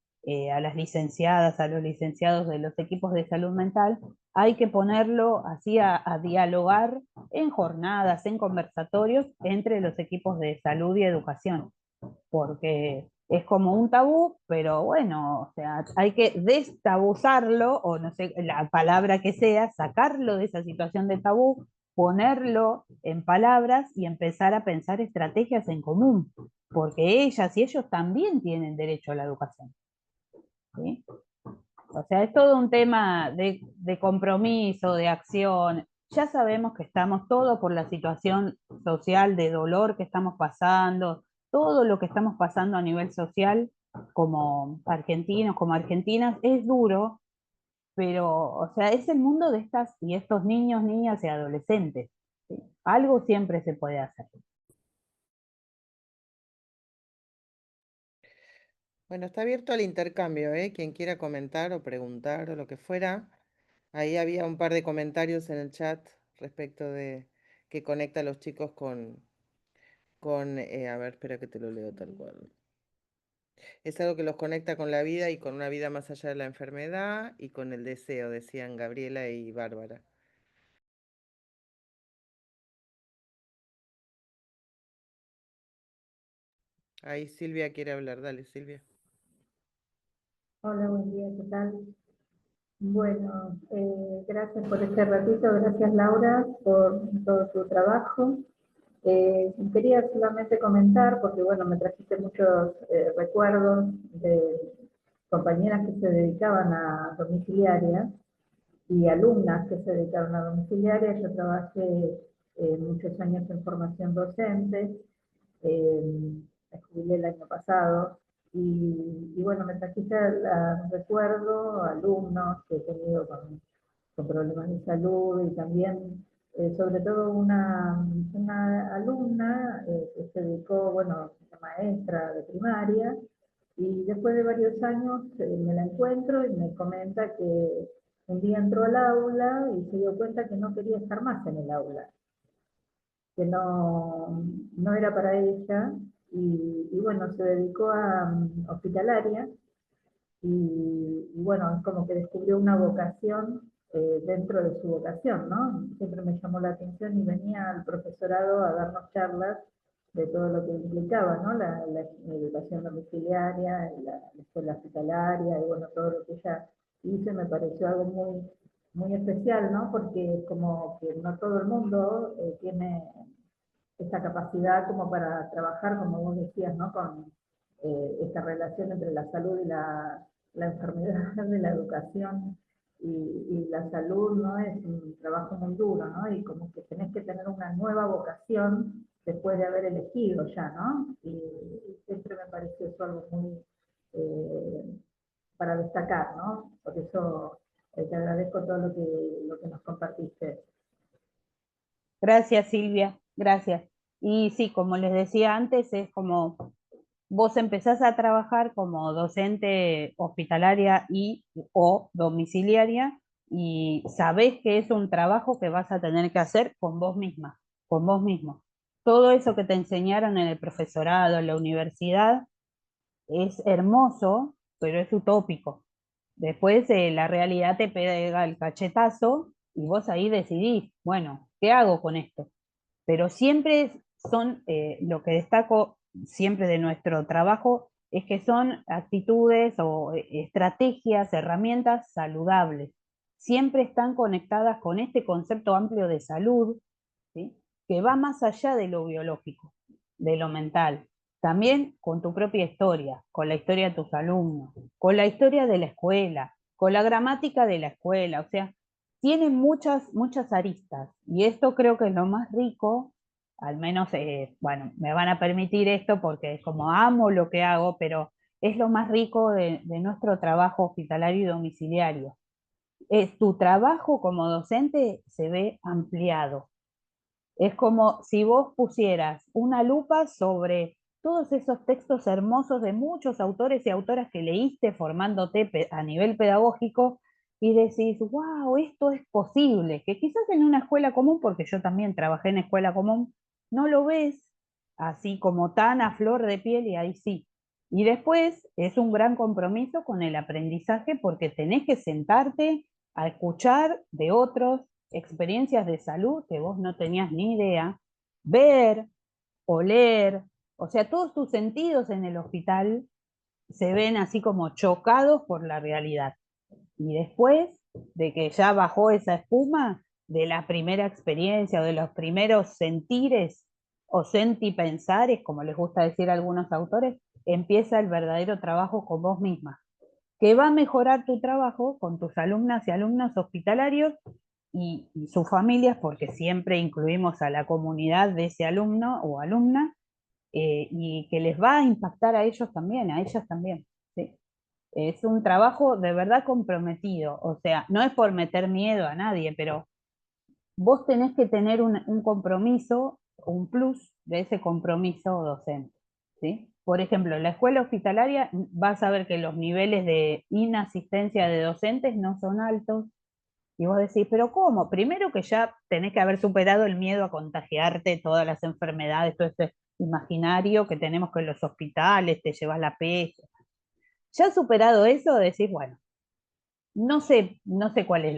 S2: licenciadas, a los licenciados de los equipos de salud mental, hay que ponerlo así a dialogar en jornadas, en conversatorios entre los equipos de salud y educación, porque es como un tabú, pero bueno, o sea, hay que destabuzarlo, o no sé, la palabra que sea, sacarlo de esa situación de tabú, ponerlo en palabras y empezar a pensar estrategias en común, porque ellas y ellos también tienen derecho a la educación, ¿sí? O sea, es todo un tema de compromiso, de acción. Ya sabemos que estamos todos por la situación social de dolor que estamos pasando, todo lo que estamos pasando a nivel social como argentinos, como argentinas, es duro, pero, o sea, es el mundo de estas y estos niños, niñas y adolescentes, ¿sí? Algo siempre se puede hacer.
S1: Bueno, está abierto al intercambio, ¿eh? Quien quiera comentar o preguntar o lo que fuera. Ahí había un par de comentarios en el chat respecto de que conecta a los chicos a ver, espera que te lo leo tal cual. Es algo que los conecta con la vida y con una vida más allá de la enfermedad y con el deseo, decían Gabriela y Bárbara. Ahí Silvia quiere hablar, dale Silvia.
S3: Hola, buen día, ¿qué tal? Bueno, gracias por este ratito, gracias Laura por todo tu trabajo. Quería solamente comentar, porque bueno, me trajiste muchos recuerdos de compañeras que se dedicaban a domiciliaria y alumnas que se dedicaron a domiciliaria. Yo trabajé muchos años en formación docente, me jubilé el año pasado, y bueno, me trajiste recuerdo alumnos que he tenido con problemas de salud, y también, sobre todo, una alumna que se dedicó, bueno, maestra de primaria, y después de varios años me la encuentro y me comenta que un día entró al aula y se dio cuenta que no quería estar más en el aula, que no era para ella, y bueno, se dedicó a hospitalaria, y bueno, es como que descubrió una vocación dentro de su vocación, ¿no? Siempre me llamó la atención y venía al profesorado a darnos charlas de todo lo que implicaba, ¿no? La educación domiciliaria, la escuela hospitalaria, y bueno, todo lo que ella hizo, me pareció algo muy especial, ¿no? Porque como que no todo el mundo tiene esa capacidad como para trabajar, como vos decías, ¿no? Con esta relación entre la salud y la enfermedad de la educación, y la salud, ¿no? Es un trabajo muy duro, ¿no? Y como que tenés que tener una nueva vocación después de haber elegido ya, ¿no? Y siempre me pareció eso algo muy eh, para destacar, ¿no? Por eso te agradezco todo lo que nos compartiste.
S2: Gracias, Silvia, gracias. Y sí, como les decía antes, es como vos empezás a trabajar como docente hospitalaria y o domiciliaria y sabés que es un trabajo que vas a tener que hacer con vos misma, con vos mismo. Todo eso que te enseñaron en el profesorado, en la universidad, es hermoso, pero es utópico. Después la realidad te pega el cachetazo y vos ahí decidís, bueno, ¿qué hago con esto? Pero siempre son, lo que destaco siempre de nuestro trabajo es que son actitudes o estrategias, herramientas saludables. Siempre están conectadas con este concepto amplio de salud, ¿sí? Que va más allá de lo biológico, de lo mental. También con tu propia historia, con la historia de tus alumnos, con la historia de la escuela, con la gramática de la escuela. O sea, tiene muchas aristas, y esto creo que es lo más rico, al menos, bueno, me van a permitir esto porque como amo lo que hago, pero es lo más rico de nuestro trabajo hospitalario y domiciliario. Tu trabajo como docente se ve ampliado. Es como si vos pusieras una lupa sobre todos esos textos hermosos de muchos autores y autoras que leíste formándote a nivel pedagógico y decís, wow, esto es posible, que quizás en una escuela común, porque yo también trabajé en escuela común, no lo ves así como tan a flor de piel y ahí sí. Y después es un gran compromiso con el aprendizaje porque tenés que sentarte a escuchar de otros experiencias de salud que vos no tenías ni idea, ver, oler, o sea, todos tus sentidos en el hospital se ven así como chocados por la realidad. Y después de que ya bajó esa espuma, de la primera experiencia o de los primeros sentires o sentipensares, como les gusta decir a algunos autores, empieza el verdadero trabajo con vos misma, que va a mejorar tu trabajo con tus alumnas y alumnos hospitalarios y sus familias, porque siempre incluimos a la comunidad de ese alumno o alumna, y que les va a impactar a ellos también, a ellas también. ¿Sí? Es un trabajo de verdad comprometido, o sea, no es por meter miedo a nadie, pero vos tenés que tener un compromiso, un plus de ese compromiso docente. ¿Sí? Por ejemplo, en la escuela hospitalaria vas a ver que los niveles de inasistencia de docentes no son altos, y vos decís, pero ¿cómo? Primero que ya tenés que haber superado el miedo a contagiarte todas las enfermedades, todo ese imaginario que tenemos con los hospitales, te llevas la peste. Ya superado eso, decís, bueno, no sé cuál es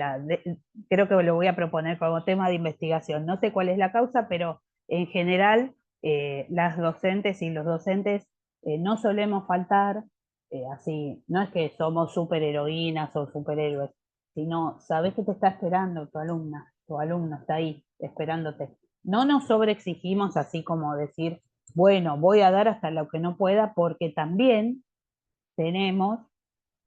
S2: creo que lo voy a proponer como tema de investigación, no sé cuál es la causa, pero en general las docentes y los docentes no solemos faltar, así, no es que somos superheroínas o superhéroes, sino sabés que te está esperando tu alumna, tu alumno está ahí esperándote. No nos sobreexigimos así como decir, bueno, voy a dar hasta lo que no pueda, porque también tenemos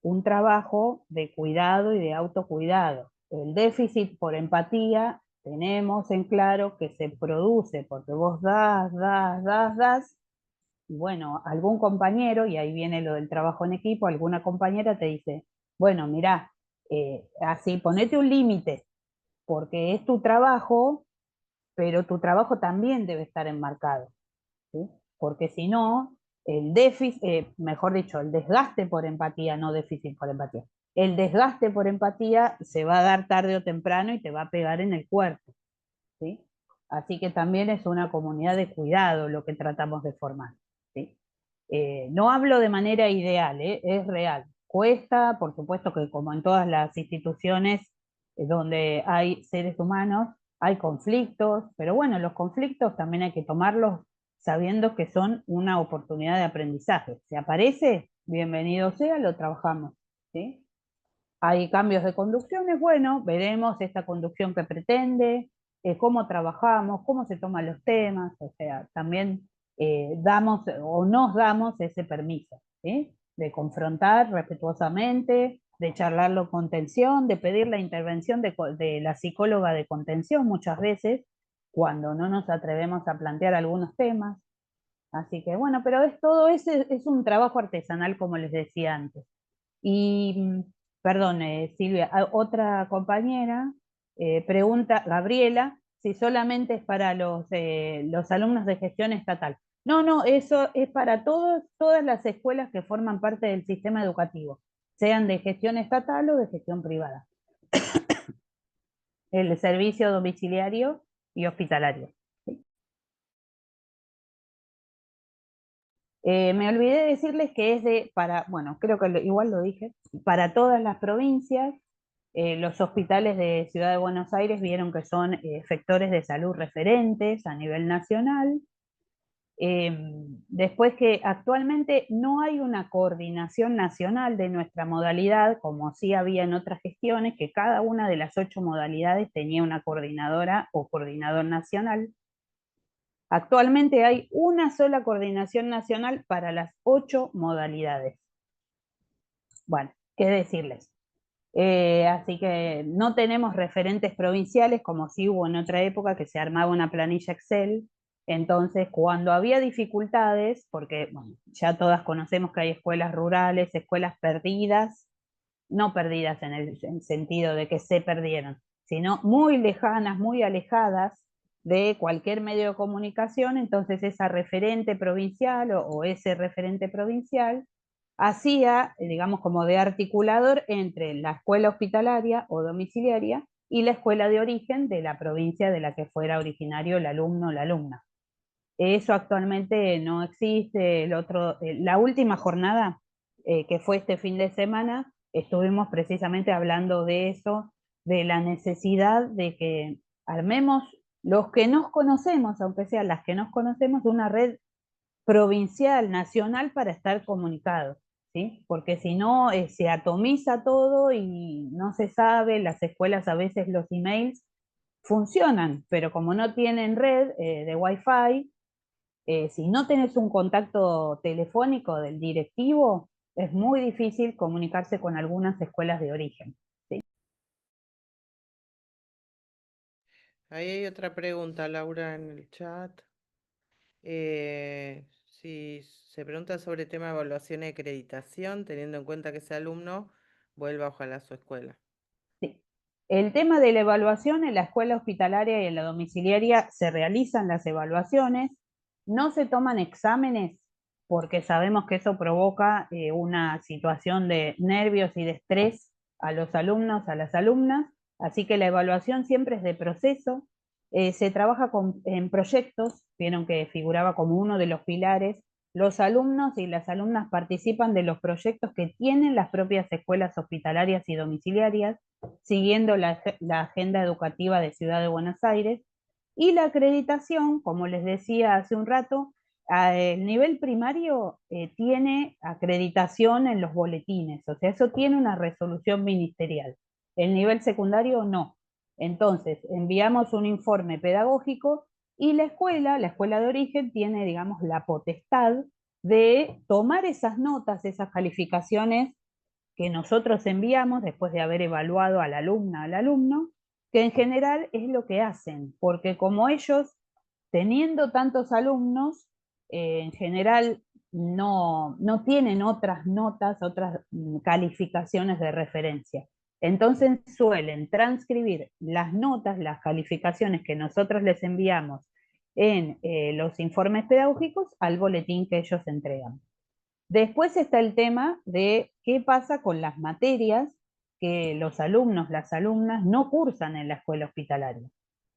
S2: un trabajo de cuidado y de autocuidado. El déficit por empatía tenemos en claro que se produce porque vos das, y bueno, algún compañero, y ahí viene lo del trabajo en equipo, alguna compañera te dice, bueno, mirá, así ponete un límite, porque es tu trabajo, pero tu trabajo también debe estar enmarcado. ¿Sí? Porque si no, el déficit, mejor dicho, el desgaste por empatía, no déficit por empatía, el desgaste por empatía se va a dar tarde o temprano y te va a pegar en el cuerpo. ¿Sí? Así que también es una comunidad de cuidado lo que tratamos de formar. ¿Sí? No hablo de manera ideal, es real. Cuesta, por supuesto que como en todas las instituciones donde hay seres humanos, hay conflictos, pero bueno, los conflictos también hay que tomarlos sabiendo que son una oportunidad de aprendizaje. Si aparece, bienvenido sea, lo trabajamos. ¿Sí? Hay cambios de conducciones, bueno, veremos esta conducción que pretende, cómo trabajamos, cómo se toman los temas, o sea, también damos o nos damos ese permiso, ¿sí? De confrontar respetuosamente, de charlarlo con tensión, de pedir la intervención de la psicóloga de contención muchas veces, cuando no nos atrevemos a plantear algunos temas. Así que bueno, pero todo ese es un trabajo artesanal, como les decía antes. Y, perdón, Silvia, otra compañera pregunta, Gabriela, si solamente es para los alumnos de gestión estatal. No, no, eso es para todas las escuelas que forman parte del sistema educativo, sean de gestión estatal o de gestión privada. El servicio domiciliario y hospitalario. Me olvidé decirles que es bueno, creo que igual lo dije, para todas las provincias. Los hospitales de Ciudad de Buenos Aires vieron que son efectores de salud referentes a nivel nacional. Después que actualmente no hay una coordinación nacional de nuestra modalidad, como sí había en otras gestiones, que cada una de las 8 modalidades tenía una coordinadora o coordinador nacional. Actualmente hay una sola coordinación nacional para las 8 modalidades. Bueno, ¿qué decirles? Así que no tenemos referentes provinciales como sí hubo en otra época que se armaba una planilla Excel. Entonces, cuando había dificultades, porque bueno, ya todas conocemos que hay escuelas rurales, escuelas perdidas, no perdidas en el sentido de que se perdieron, sino muy lejanas, muy alejadas de cualquier medio de comunicación. Entonces esa referente provincial o ese referente provincial hacía, digamos, como de articulador entre la escuela hospitalaria o domiciliaria y la escuela de origen de la provincia de la que fuera originario el alumno o la alumna. Eso actualmente no existe. La última jornada, que fue este fin de semana, estuvimos precisamente hablando de eso, de la necesidad de que armemos los que nos conocemos, aunque sean las que nos conocemos, de una red provincial, nacional, para estar comunicados, ¿sí? Porque si no, se atomiza todo y no se sabe. Las escuelas a veces los emails funcionan, pero como no tienen red de Wi-Fi, si no tenés un contacto telefónico del directivo, es muy difícil comunicarse con algunas escuelas de origen. ¿Sí?
S1: Ahí hay otra pregunta, Laura, en el chat. Si se pregunta sobre tema de evaluación y acreditación, teniendo en cuenta que ese alumno vuelva ojalá a su escuela.
S2: Sí. El tema de la evaluación en la escuela hospitalaria y en la domiciliaria se realizan las evaluaciones, no se toman exámenes porque sabemos que eso provoca una situación de nervios y de estrés a los alumnos, a las alumnas, así que la evaluación siempre es de proceso. Se trabaja en proyectos, vieron que figuraba como uno de los pilares. Los alumnos y las alumnas participan de los proyectos que tienen las propias escuelas hospitalarias y domiciliarias, siguiendo la agenda educativa de Ciudad de Buenos Aires. Y la acreditación, como les decía hace un rato, el nivel primario tiene acreditación en los boletines, o sea, eso tiene una resolución ministerial. El nivel secundario no. Entonces, enviamos un informe pedagógico y la escuela de origen, tiene, digamos, la potestad de tomar esas notas, esas calificaciones que nosotros enviamos después de haber evaluado a la alumna, al alumno, que en general es lo que hacen, porque como ellos, teniendo tantos alumnos, en general no tienen otras notas, otras calificaciones de referencia. Entonces suelen transcribir las notas, las calificaciones que nosotros les enviamos en los informes pedagógicos al boletín que ellos entregan. Después está el tema de qué pasa con las materias que los alumnos, las alumnas no cursan en la escuela hospitalaria.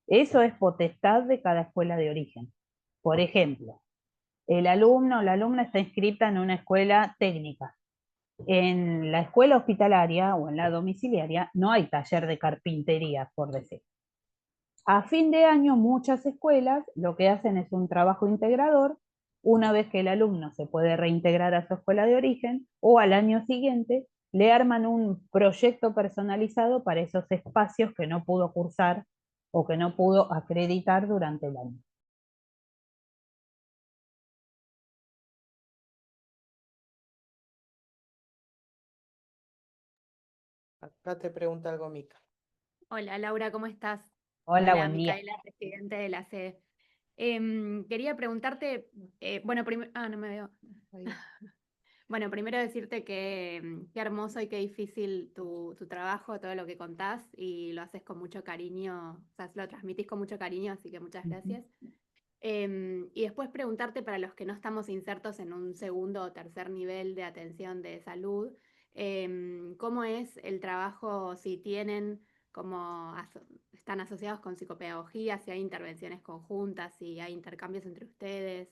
S2: Eso es potestad de cada escuela de origen. Por ejemplo, el alumno o la alumna está inscrita en una escuela técnica. En la escuela hospitalaria o en la domiciliaria no hay taller de carpintería, por decir. A fin de año, muchas escuelas lo que hacen es un trabajo integrador. Una vez que el alumno se puede reintegrar a su escuela de origen, o al año siguiente le arman un proyecto personalizado para esos espacios que no pudo cursar o que no pudo acreditar durante el año.
S1: Acá te pregunta algo, Mica.
S4: Hola Laura, ¿cómo estás?
S2: Hola,
S4: Hola,
S2: buen día.
S4: Micaela, presidente de la sede. Quería preguntarte, bueno, primero, no me veo.
S1: Ahí.
S4: Bueno, primero decirte que qué hermoso y qué difícil tu trabajo, todo lo que contás, y lo haces con mucho cariño, o sea, lo transmitís con mucho cariño, así que muchas gracias. Y después preguntarte, para los que no estamos insertos en un segundo o tercer nivel de atención de salud, ¿cómo es el trabajo, si tienen, como están asociados con psicopedagogía, si hay intervenciones conjuntas, si hay intercambios entre ustedes?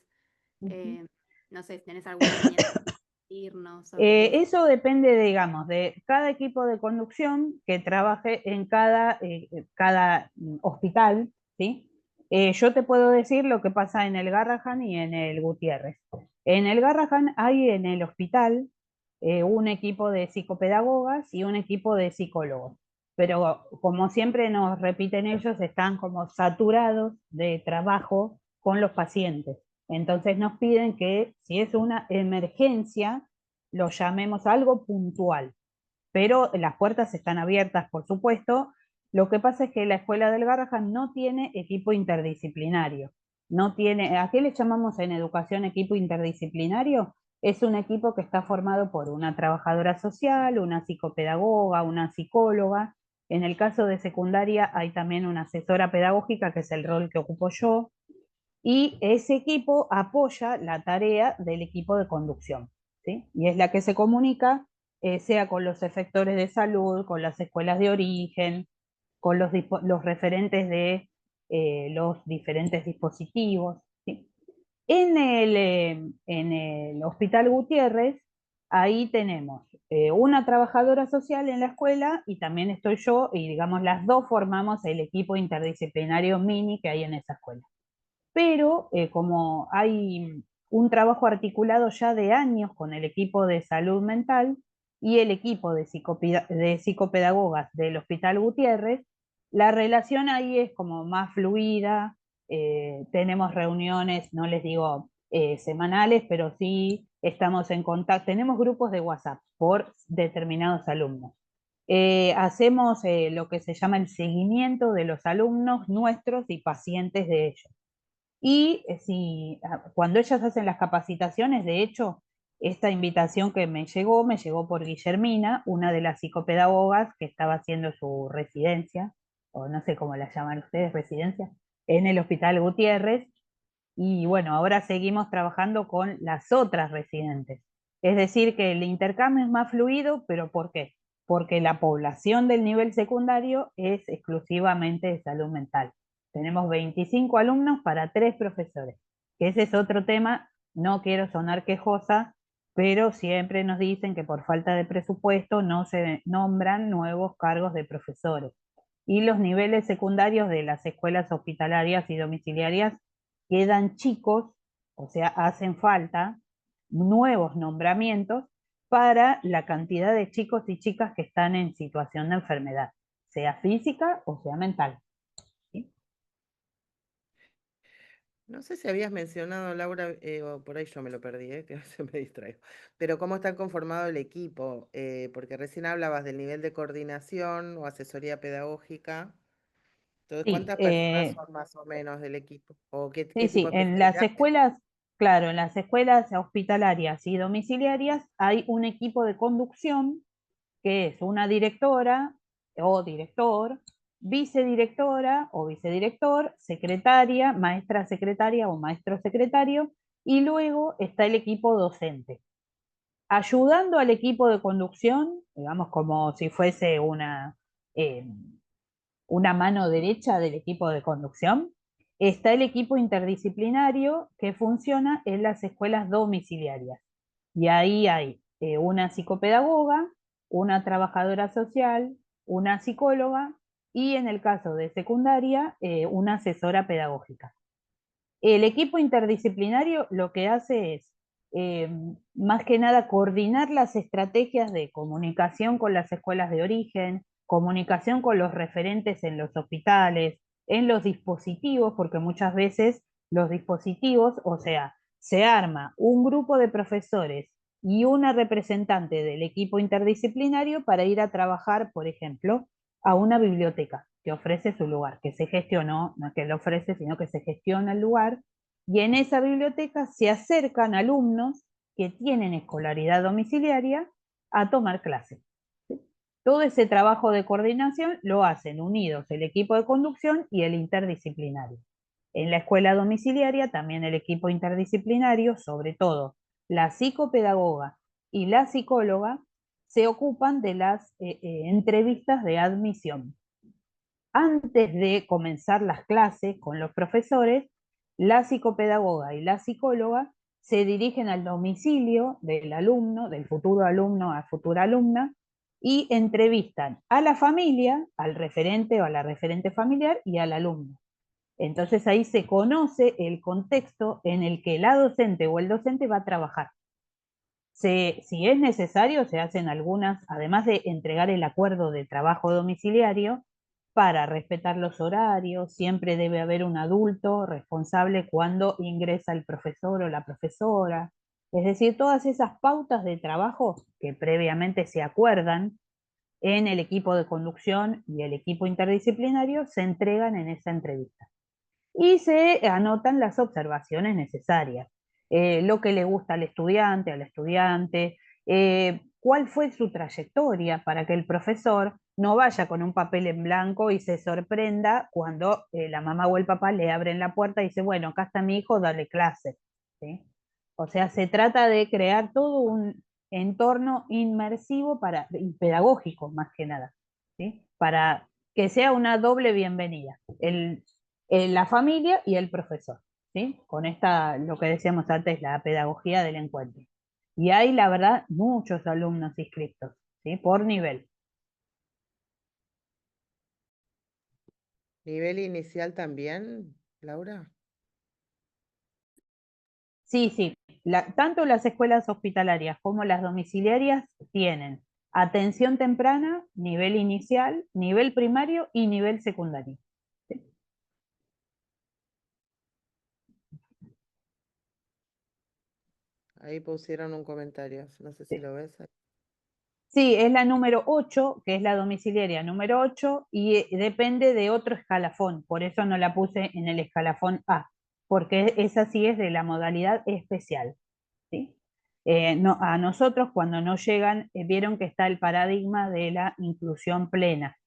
S4: Eh, no sé si tenés alguna opinión sobre eso.
S2: Eso depende, digamos, de cada equipo de conducción que trabaje en cada hospital, ¿sí? Yo te puedo decir lo que pasa en el Garrahan y en el Gutiérrez. En el Garrahan hay en el hospital un equipo de psicopedagogas y un equipo de psicólogos. Pero como siempre nos repiten ellos, están como saturados de trabajo con los pacientes. Entonces nos piden que si es una emergencia, lo llamemos algo puntual. pero las puertas están abiertas, por supuesto. Lo que pasa es que la Escuela del Garrahan no tiene equipo interdisciplinario. No tiene, ¿a qué le llamamos en educación equipo interdisciplinario? Es un equipo que está formado por una trabajadora social, una psicopedagoga, una psicóloga. En el caso de secundaria hay también una asesora pedagógica, que es el rol que ocupo yo, y ese equipo apoya la tarea del equipo de conducción, ¿sí? Y es la que se comunica, sea con los efectores de salud, con las escuelas de origen, con los referentes de los diferentes dispositivos, ¿sí? En el Hospital Gutiérrez, ahí tenemos una trabajadora social en la escuela y también estoy yo, y digamos las dos formamos el equipo interdisciplinario mini que hay en esa escuela. Pero como hay un trabajo articulado ya de años con el equipo de salud mental y el equipo de psicopedagogas del Hospital Gutiérrez, la relación ahí es como más fluida. Tenemos reuniones, no les digo semanales, pero sí estamos en contacto, tenemos grupos de WhatsApp por determinados alumnos. Hacemos lo que se llama el seguimiento de los alumnos nuestros y pacientes de ellos. Y si, cuando ellas hacen las capacitaciones, de hecho, esta invitación que me llegó por Guillermina, una de las psicopedagogas que estaba haciendo su residencia, o no sé cómo la llaman ustedes, residencia, en el Hospital Gutiérrez. Y bueno, ahora seguimos trabajando con las otras residentes. Es decir, que el intercambio es más fluido, pero ¿por qué? Porque la población del nivel secundario es exclusivamente de salud mental. Tenemos 25 alumnos para 3 profesores, que ese es otro tema. No quiero sonar quejosa, pero siempre nos dicen que por falta de presupuesto no se nombran nuevos cargos de profesores. Y los niveles secundarios de las escuelas hospitalarias y domiciliarias quedan chicos, o sea, hacen falta nuevos nombramientos para la cantidad de chicos y chicas que están en situación de enfermedad, sea física o sea mental. ¿Sí?
S1: No sé si habías mencionado, Laura, o por ahí yo me lo perdí, que no se me distraigo. Pero cómo está conformado el equipo, porque recién hablabas del nivel de coordinación o asesoría pedagógica. Entonces,
S2: Sí,
S1: ¿cuántas personas son más o menos del equipo? ¿O qué tipo
S2: sí,
S1: de
S2: en las
S1: especialidad?
S2: escuelas, claro, en las escuelas hospitalarias y domiciliarias hay un equipo de conducción que es una directora o director, vicedirectora o vicedirector, secretaria, maestra secretaria o maestro secretario, y luego está el equipo docente. Ayudando al equipo de conducción, digamos como si fuese eh, una mano derecha del equipo de conducción, está el equipo interdisciplinario que funciona en las escuelas domiciliarias. Y ahí hay una psicopedagoga, una trabajadora social, una psicóloga y en el caso de secundaria, una asesora pedagógica. El equipo interdisciplinario lo que hace es, eh, más que nada, coordinar las estrategias de comunicación con las escuelas de origen, comunicación con los referentes en los hospitales, en los dispositivos, porque muchas veces los dispositivos, o sea, se arma un grupo de profesores y una representante del equipo interdisciplinario para ir a trabajar, por ejemplo, a una biblioteca que ofrece su lugar, que se gestionó, no es que lo ofrece, sino que se gestiona el lugar, y en esa biblioteca se acercan alumnos que tienen escolaridad domiciliaria a tomar clases. ¿Sí? Todo ese trabajo de coordinación lo hacen unidos el equipo de conducción y el interdisciplinario. En la escuela domiciliaria también el equipo interdisciplinario, sobre todo la psicopedagoga y la psicóloga, se ocupan de las entrevistas de admisión. Antes de comenzar las clases con los profesores, la psicopedagoga y la psicóloga se dirigen al domicilio del alumno, del futuro alumno a futura alumna, y entrevistan a la familia, al referente o a la referente familiar y al alumno. Entonces ahí se conoce el contexto en el que la docente o el docente va a trabajar. Si es necesario, se hacen algunas, además de entregar el acuerdo de trabajo domiciliario, para respetar los horarios, siempre debe haber un adulto responsable cuando ingresa el profesor o la profesora. Es decir, todas esas pautas de trabajo que previamente se acuerdan en el equipo de conducción y el equipo interdisciplinario se entregan en esa entrevista. Y se anotan las observaciones necesarias, lo que le gusta al estudiante, cuál fue su trayectoria para que el profesor no vaya con un papel en blanco y se sorprenda cuando la mamá o el papá le abren la puerta y dice, bueno, acá está mi hijo, dale clase. ¿Sí? O sea, se trata de crear todo un entorno inmersivo y pedagógico, más que nada, ¿sí? Para que sea una doble bienvenida, la familia y el profesor, ¿sí? Con esta, lo que decíamos antes, la pedagogía del encuentro. Y hay, la verdad, muchos alumnos inscritos, ¿sí? Por nivel.
S1: ¿Nivel inicial también, Laura?
S2: Sí, sí. Tanto las escuelas hospitalarias como las domiciliarias tienen atención temprana, nivel inicial, nivel primario y nivel secundario. ¿Sí?
S1: Ahí pusieron un comentario, no sé si
S2: Sí.
S1: lo ves.
S2: Sí, es la número 8, que es la domiciliaria número 8, y depende de otro escalafón, por eso no la puse en el escalafón A, porque esa sí es de la modalidad especial. ¿Sí? A nosotros cuando nos llegan, vieron que está el paradigma de la inclusión plena.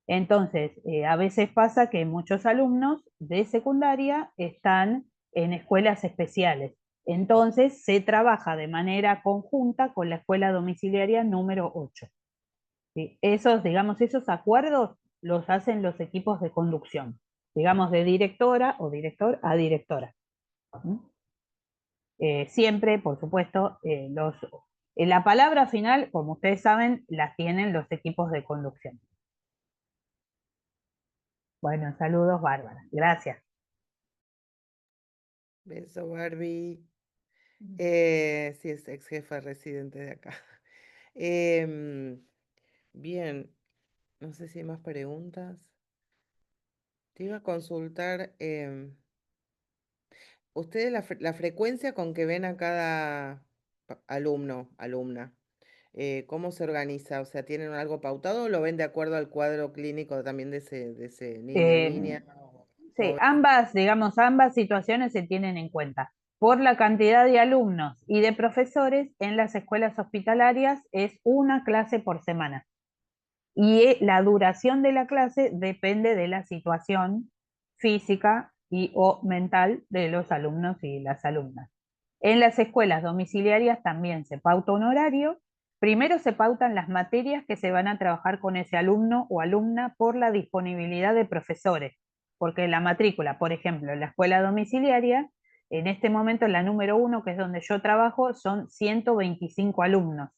S2: Entonces, a veces pasa que muchos alumnos de secundaria están en escuelas especiales. Entonces, se trabaja de manera conjunta con la escuela domiciliaria número 8. ¿Sí? Digamos, esos acuerdos los hacen los equipos de conducción, digamos, de directora o director a directora. ¿Mm? Siempre, por supuesto, la palabra final, como ustedes saben, la tienen los equipos de conducción. Bueno, saludos, Bárbara. Gracias.
S1: Beso, Barbie. Sí, es ex jefa residente de acá. Em, bien, no sé si hay más preguntas. Te iba a consultar, ustedes la frecuencia con que ven a cada alumno, alumna, ¿cómo se organiza? O sea, ¿tienen algo pautado o lo ven de acuerdo al cuadro clínico también de ese niño o
S2: Eh,
S1: niña?
S2: sí, ambas situaciones se tienen en cuenta. Por la cantidad de alumnos y de profesores en las escuelas hospitalarias es una clase por semana. Y la duración de la clase depende de la situación física y o mental de los alumnos y las alumnas. En las escuelas domiciliarias también se pauta un horario. Primero se pautan las materias que se van a trabajar con ese alumno o alumna por la disponibilidad de profesores, porque la matrícula, por ejemplo, en la escuela domiciliaria, en este momento la número 1, que es donde yo trabajo, son 125 alumnos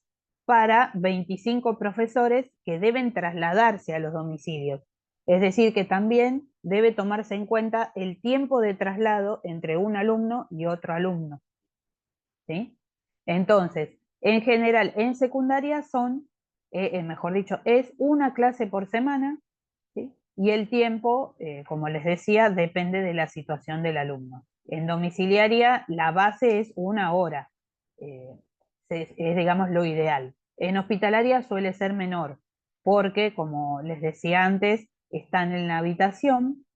S2: para 25 profesores que deben trasladarse a los domicilios. Es decir, que también debe tomarse en cuenta el tiempo de traslado entre un alumno y otro alumno. ¿Sí? Entonces, en general, en secundaria mejor dicho, es una clase por semana, ¿sí? Y el tiempo, como les decía, depende de la situación del alumno. En domiciliaria, la base es una hora, eh, es, digamos, lo ideal. En hospitalaria suele ser menor, porque, como les decía antes, están en la habitación,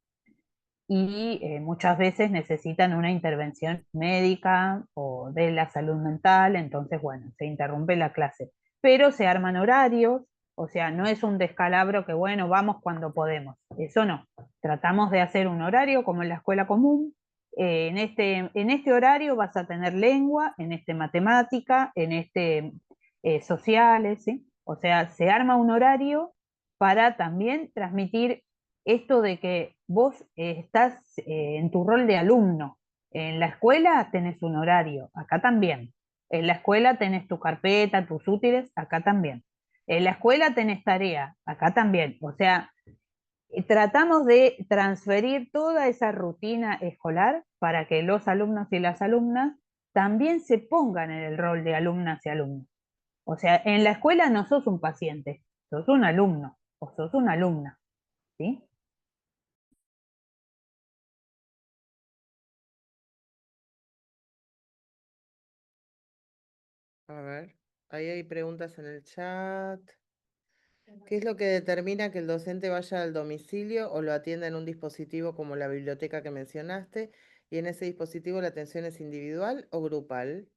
S2: y muchas veces necesitan una intervención médica o de la salud mental, entonces, bueno, se interrumpe la clase. Pero se arman horarios, o sea, no es un descalabro que, bueno, vamos cuando podemos. Eso no. Tratamos de hacer un horario como en la escuela común. En este horario vas a tener lengua, en este matemática, en este sociales, ¿sí? O sea, se arma un horario para también transmitir esto de que vos estás en tu rol de alumno. En la escuela tenés un horario, acá también. En la escuela tenés tu carpeta, tus útiles, acá también. En la escuela tenés tarea, acá también. O sea, tratamos de transferir toda esa rutina escolar para que los alumnos y las alumnas también se pongan en el rol de alumnas y alumnos. O sea, en la escuela no sos un paciente, sos un alumno o sos una alumna, ¿sí?
S1: A ver, ahí hay preguntas en el chat. ¿Qué es lo que determina que el docente vaya al domicilio o lo atienda en un dispositivo como la biblioteca que mencionaste? Y en ese dispositivo la atención es individual o grupal.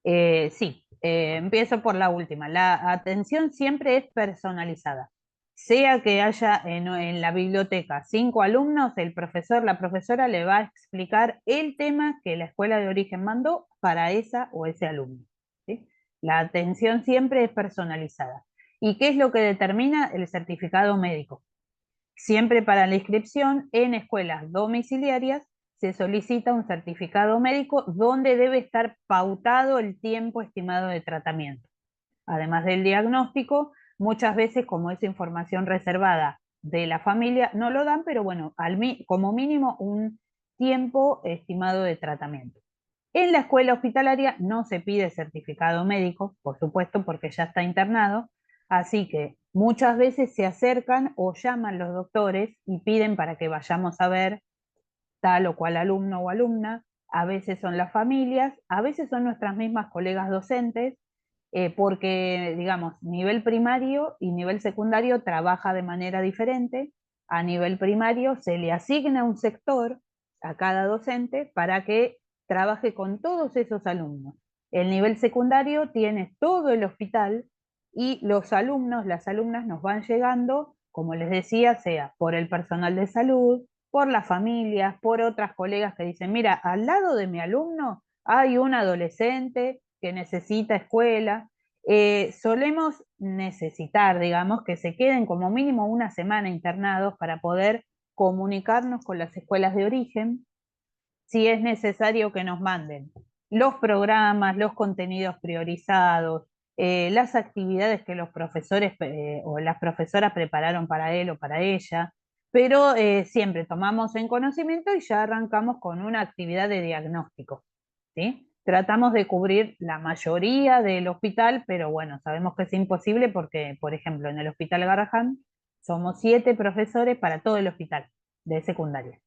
S2: Sí, empiezo por la última. La atención siempre es personalizada. Sea que haya en la biblioteca 5 alumnos, el profesor, la profesora le va a explicar el tema que la escuela de origen mandó para esa o ese alumno. ¿Sí? La atención siempre es personalizada. ¿Y qué es lo que determina el certificado médico? Siempre para la inscripción en escuelas domiciliarias se solicita un certificado médico donde debe estar pautado el tiempo estimado de tratamiento. Además del diagnóstico, muchas veces como es información reservada de la familia, no lo dan, pero bueno, como mínimo un tiempo estimado de tratamiento. En la escuela hospitalaria no se pide certificado médico, por supuesto, porque ya está internado, así que muchas veces se acercan o llaman los doctores y piden para que vayamos a ver tal o cual alumno o alumna. A veces son las familias, a veces son nuestras mismas colegas docentes, porque, digamos, nivel primario y nivel secundario trabaja de manera diferente. A nivel primario se le asigna un sector a cada docente para que trabaje con todos esos alumnos. El nivel secundario tiene todo el hospital y los alumnos, las alumnas nos van llegando, como les decía, sea por el personal de salud, por las familias, por otras colegas que dicen, mira, al lado de mi alumno hay un adolescente que necesita escuela. Solemos necesitar, digamos, que se queden como mínimo una semana internados para poder comunicarnos con las escuelas de origen, si es necesario que nos manden los programas, los contenidos priorizados, las actividades que los profesores o las profesoras prepararon para él o para ella, pero siempre tomamos en conocimiento y ya arrancamos con una actividad de diagnóstico, ¿sí? Tratamos de cubrir la mayoría del hospital, pero bueno, sabemos que es imposible porque, por ejemplo, en el Hospital Garrahan somos 7 profesores para todo el hospital de secundaria.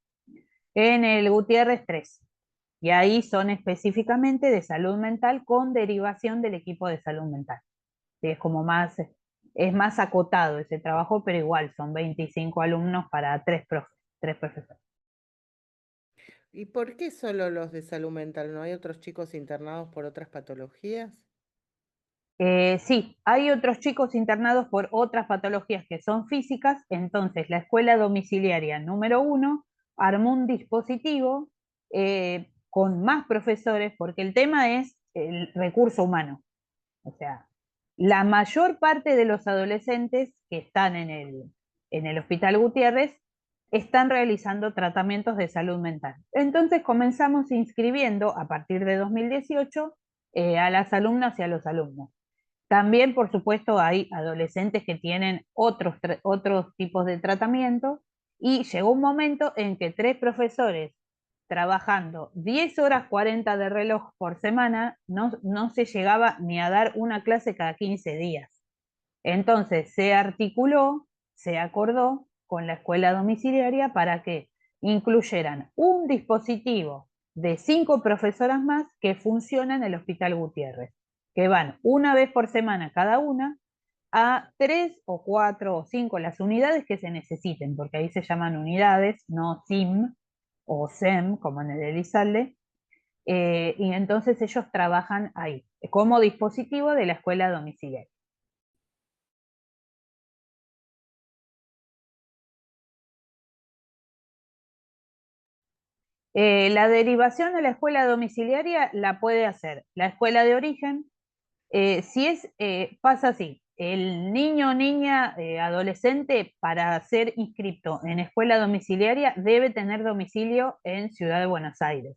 S2: En el Gutiérrez 3. Y ahí son específicamente de salud mental con derivación del equipo de salud mental. Sí, es más acotado ese trabajo, pero igual son 25 alumnos para 3 profesores.
S1: ¿Y por qué solo los de salud mental? ¿No hay otros chicos internados por otras patologías?
S2: Sí, hay otros chicos internados por otras patologías que son físicas, entonces la escuela domiciliaria número 1 armó un dispositivo con más profesores, porque el tema es el recurso humano. O sea, la mayor parte de los adolescentes que están en el Hospital Gutiérrez están realizando tratamientos de salud mental. Entonces comenzamos inscribiendo a partir de 2018 a las alumnas y a los alumnos. También, por supuesto, hay adolescentes que tienen otros tipos de tratamiento y llegó un momento en que 3 profesores trabajando 10 horas 40 de reloj por semana no se llegaba ni a dar una clase cada 15 días. Entonces se articuló, se acordó con la escuela domiciliaria para que incluyeran un dispositivo de 5 profesoras más que funciona en el Hospital Gutiérrez, que van una vez por semana cada una a 3 o 4 o 5 las unidades que se necesiten, porque ahí se llaman unidades, no SIM o SEM, como en el Elizalde, y entonces ellos trabajan ahí, como dispositivo de la escuela domiciliaria. La derivación a la escuela domiciliaria la puede hacer la escuela de origen. Pasa así, el niño o niña adolescente para ser inscripto en escuela domiciliaria debe tener domicilio en Ciudad de Buenos Aires.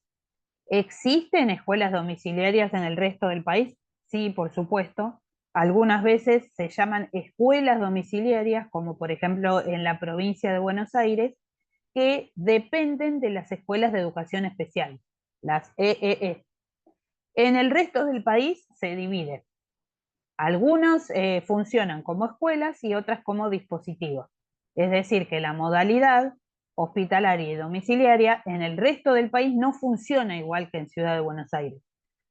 S2: ¿Existen escuelas domiciliarias en el resto del país? Sí, por supuesto. Algunas veces se llaman escuelas domiciliarias, como por ejemplo en la provincia de Buenos Aires, que dependen de las escuelas de educación especial, las EEE. En el resto del país se divide. Algunos funcionan como escuelas y otras como dispositivos. Es decir, que la modalidad hospitalaria y domiciliaria en el resto del país no funciona igual que en Ciudad de Buenos Aires.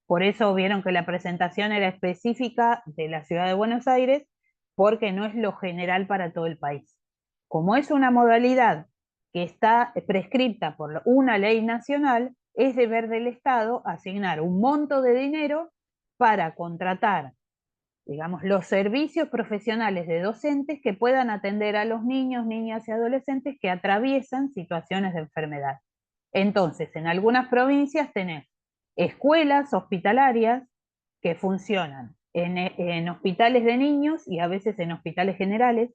S2: Por eso vieron que la presentación era específica de la Ciudad de Buenos Aires, porque no es lo general para todo el país. Como es una modalidad que está prescripta por una ley nacional, es deber del Estado asignar un monto de dinero para contratar, digamos, los servicios profesionales de docentes que puedan atender a los niños, niñas y adolescentes que atraviesan situaciones de enfermedad. Entonces, en algunas provincias tenés escuelas hospitalarias que funcionan en hospitales de niños y a veces en hospitales generales.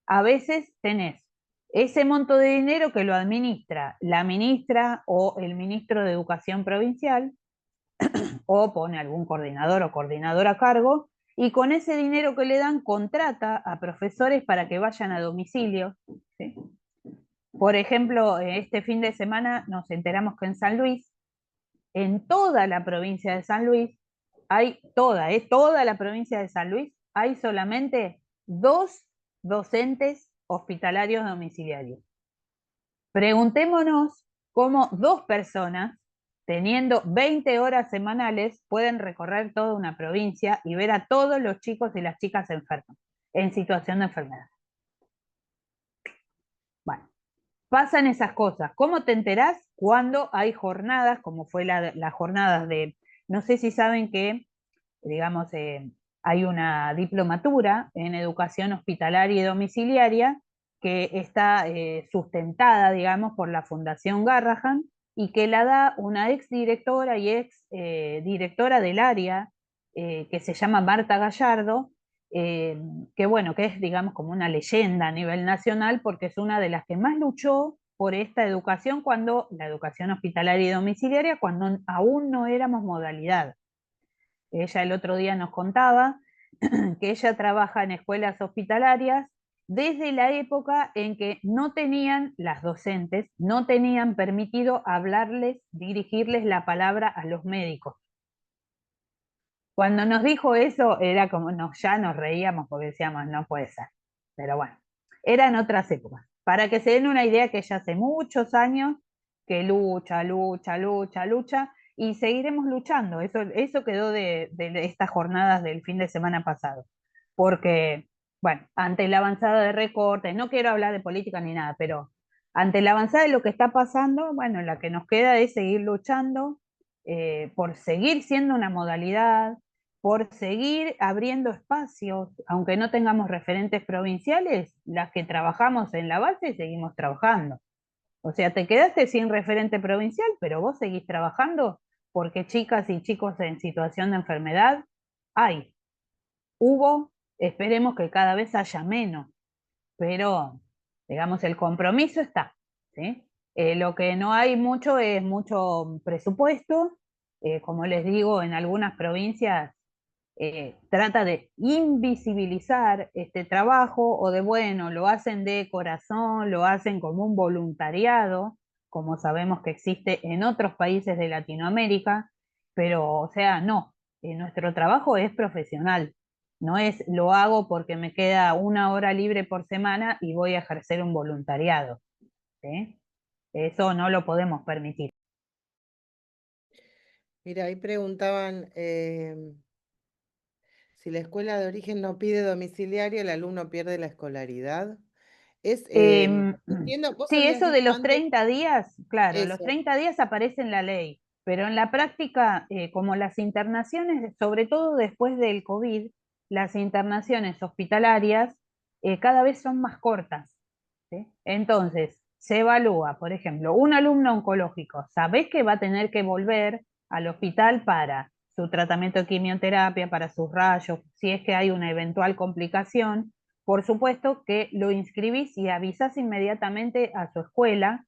S2: A veces tenés ese monto de dinero que lo administra la ministra o el ministro de Educación provincial, o pone algún coordinador o coordinadora a cargo, y con ese dinero que le dan contrata a profesores para que vayan a domicilio, ¿sí? Por ejemplo, este fin de semana nos enteramos que en San Luis, en toda la provincia de San Luis, hay toda la provincia de San Luis, hay solamente 2 docentes hospitalarios domiciliarios. Preguntémonos cómo 2 personas, teniendo 20 horas semanales, pueden recorrer toda una provincia y ver a todos los chicos y las chicas enfermos, en situación de enfermedad. Bueno, pasan esas cosas. ¿Cómo te enterás? Cuando hay jornadas, como fue las jornadas de, no sé si saben que, digamos, hay una diplomatura en educación hospitalaria y domiciliaria que está sustentada, digamos, por la Fundación Garrahan y que la da una ex directora y ex directora del área que se llama Marta Gallardo, eh, que bueno, que es, digamos, como una leyenda a nivel nacional porque es una de las que más luchó por esta educación la educación hospitalaria y domiciliaria, cuando aún no éramos modalidad. Ella el otro día nos contaba que ella trabaja en escuelas hospitalarias desde la época en que no tenían, las docentes, no tenían permitido hablarles, dirigirles la palabra a los médicos. Cuando nos dijo eso, era como, ya nos reíamos porque decíamos, no puede ser. Pero bueno, eran otras épocas. Para que se den una idea que ella hace muchos años que lucha, lucha, lucha, lucha, y seguiremos luchando. Eso quedó de estas jornadas del fin de semana pasado. Porque, bueno, ante la avanzada de recortes, no quiero hablar de política ni nada, pero ante la avanzada de lo que está pasando, bueno, la que nos queda es seguir luchando por seguir siendo una modalidad, por seguir abriendo espacios, aunque no tengamos referentes provinciales, las que trabajamos en la base seguimos trabajando. O sea, te quedaste sin referente provincial, pero vos seguís trabajando porque chicas y chicos en situación de enfermedad hay, hubo, esperemos que cada vez haya menos, pero digamos el compromiso está, ¿sí? Lo que no hay mucho es mucho presupuesto, como les digo, en algunas provincias trata de invisibilizar este trabajo o de, bueno, lo hacen de corazón, lo hacen como un voluntariado, como sabemos que existe en otros países de Latinoamérica, pero, o sea, no, nuestro trabajo es profesional, no es lo hago porque me queda 1 hora libre por semana y voy a ejercer un voluntariado, ¿sí? Eso no lo podemos permitir.
S1: Mira, ahí preguntaban si la escuela de origen no pide domiciliario, el alumno pierde la escolaridad. Entiendo, vos
S2: Sí,
S1: habías
S2: eso de
S1: dicho
S2: los
S1: antes
S2: 30 días, claro, los
S1: eso.
S2: 30 días aparece en la ley, pero en la práctica, como las internaciones, sobre todo después del COVID, las internaciones hospitalarias cada vez son más cortas, ¿sí? Entonces, se evalúa, por ejemplo, un alumno oncológico, sabés que va a tener que volver al hospital para su tratamiento de quimioterapia, para sus rayos, si es que hay una eventual complicación. Por supuesto que lo inscribís y avisás inmediatamente a su escuela,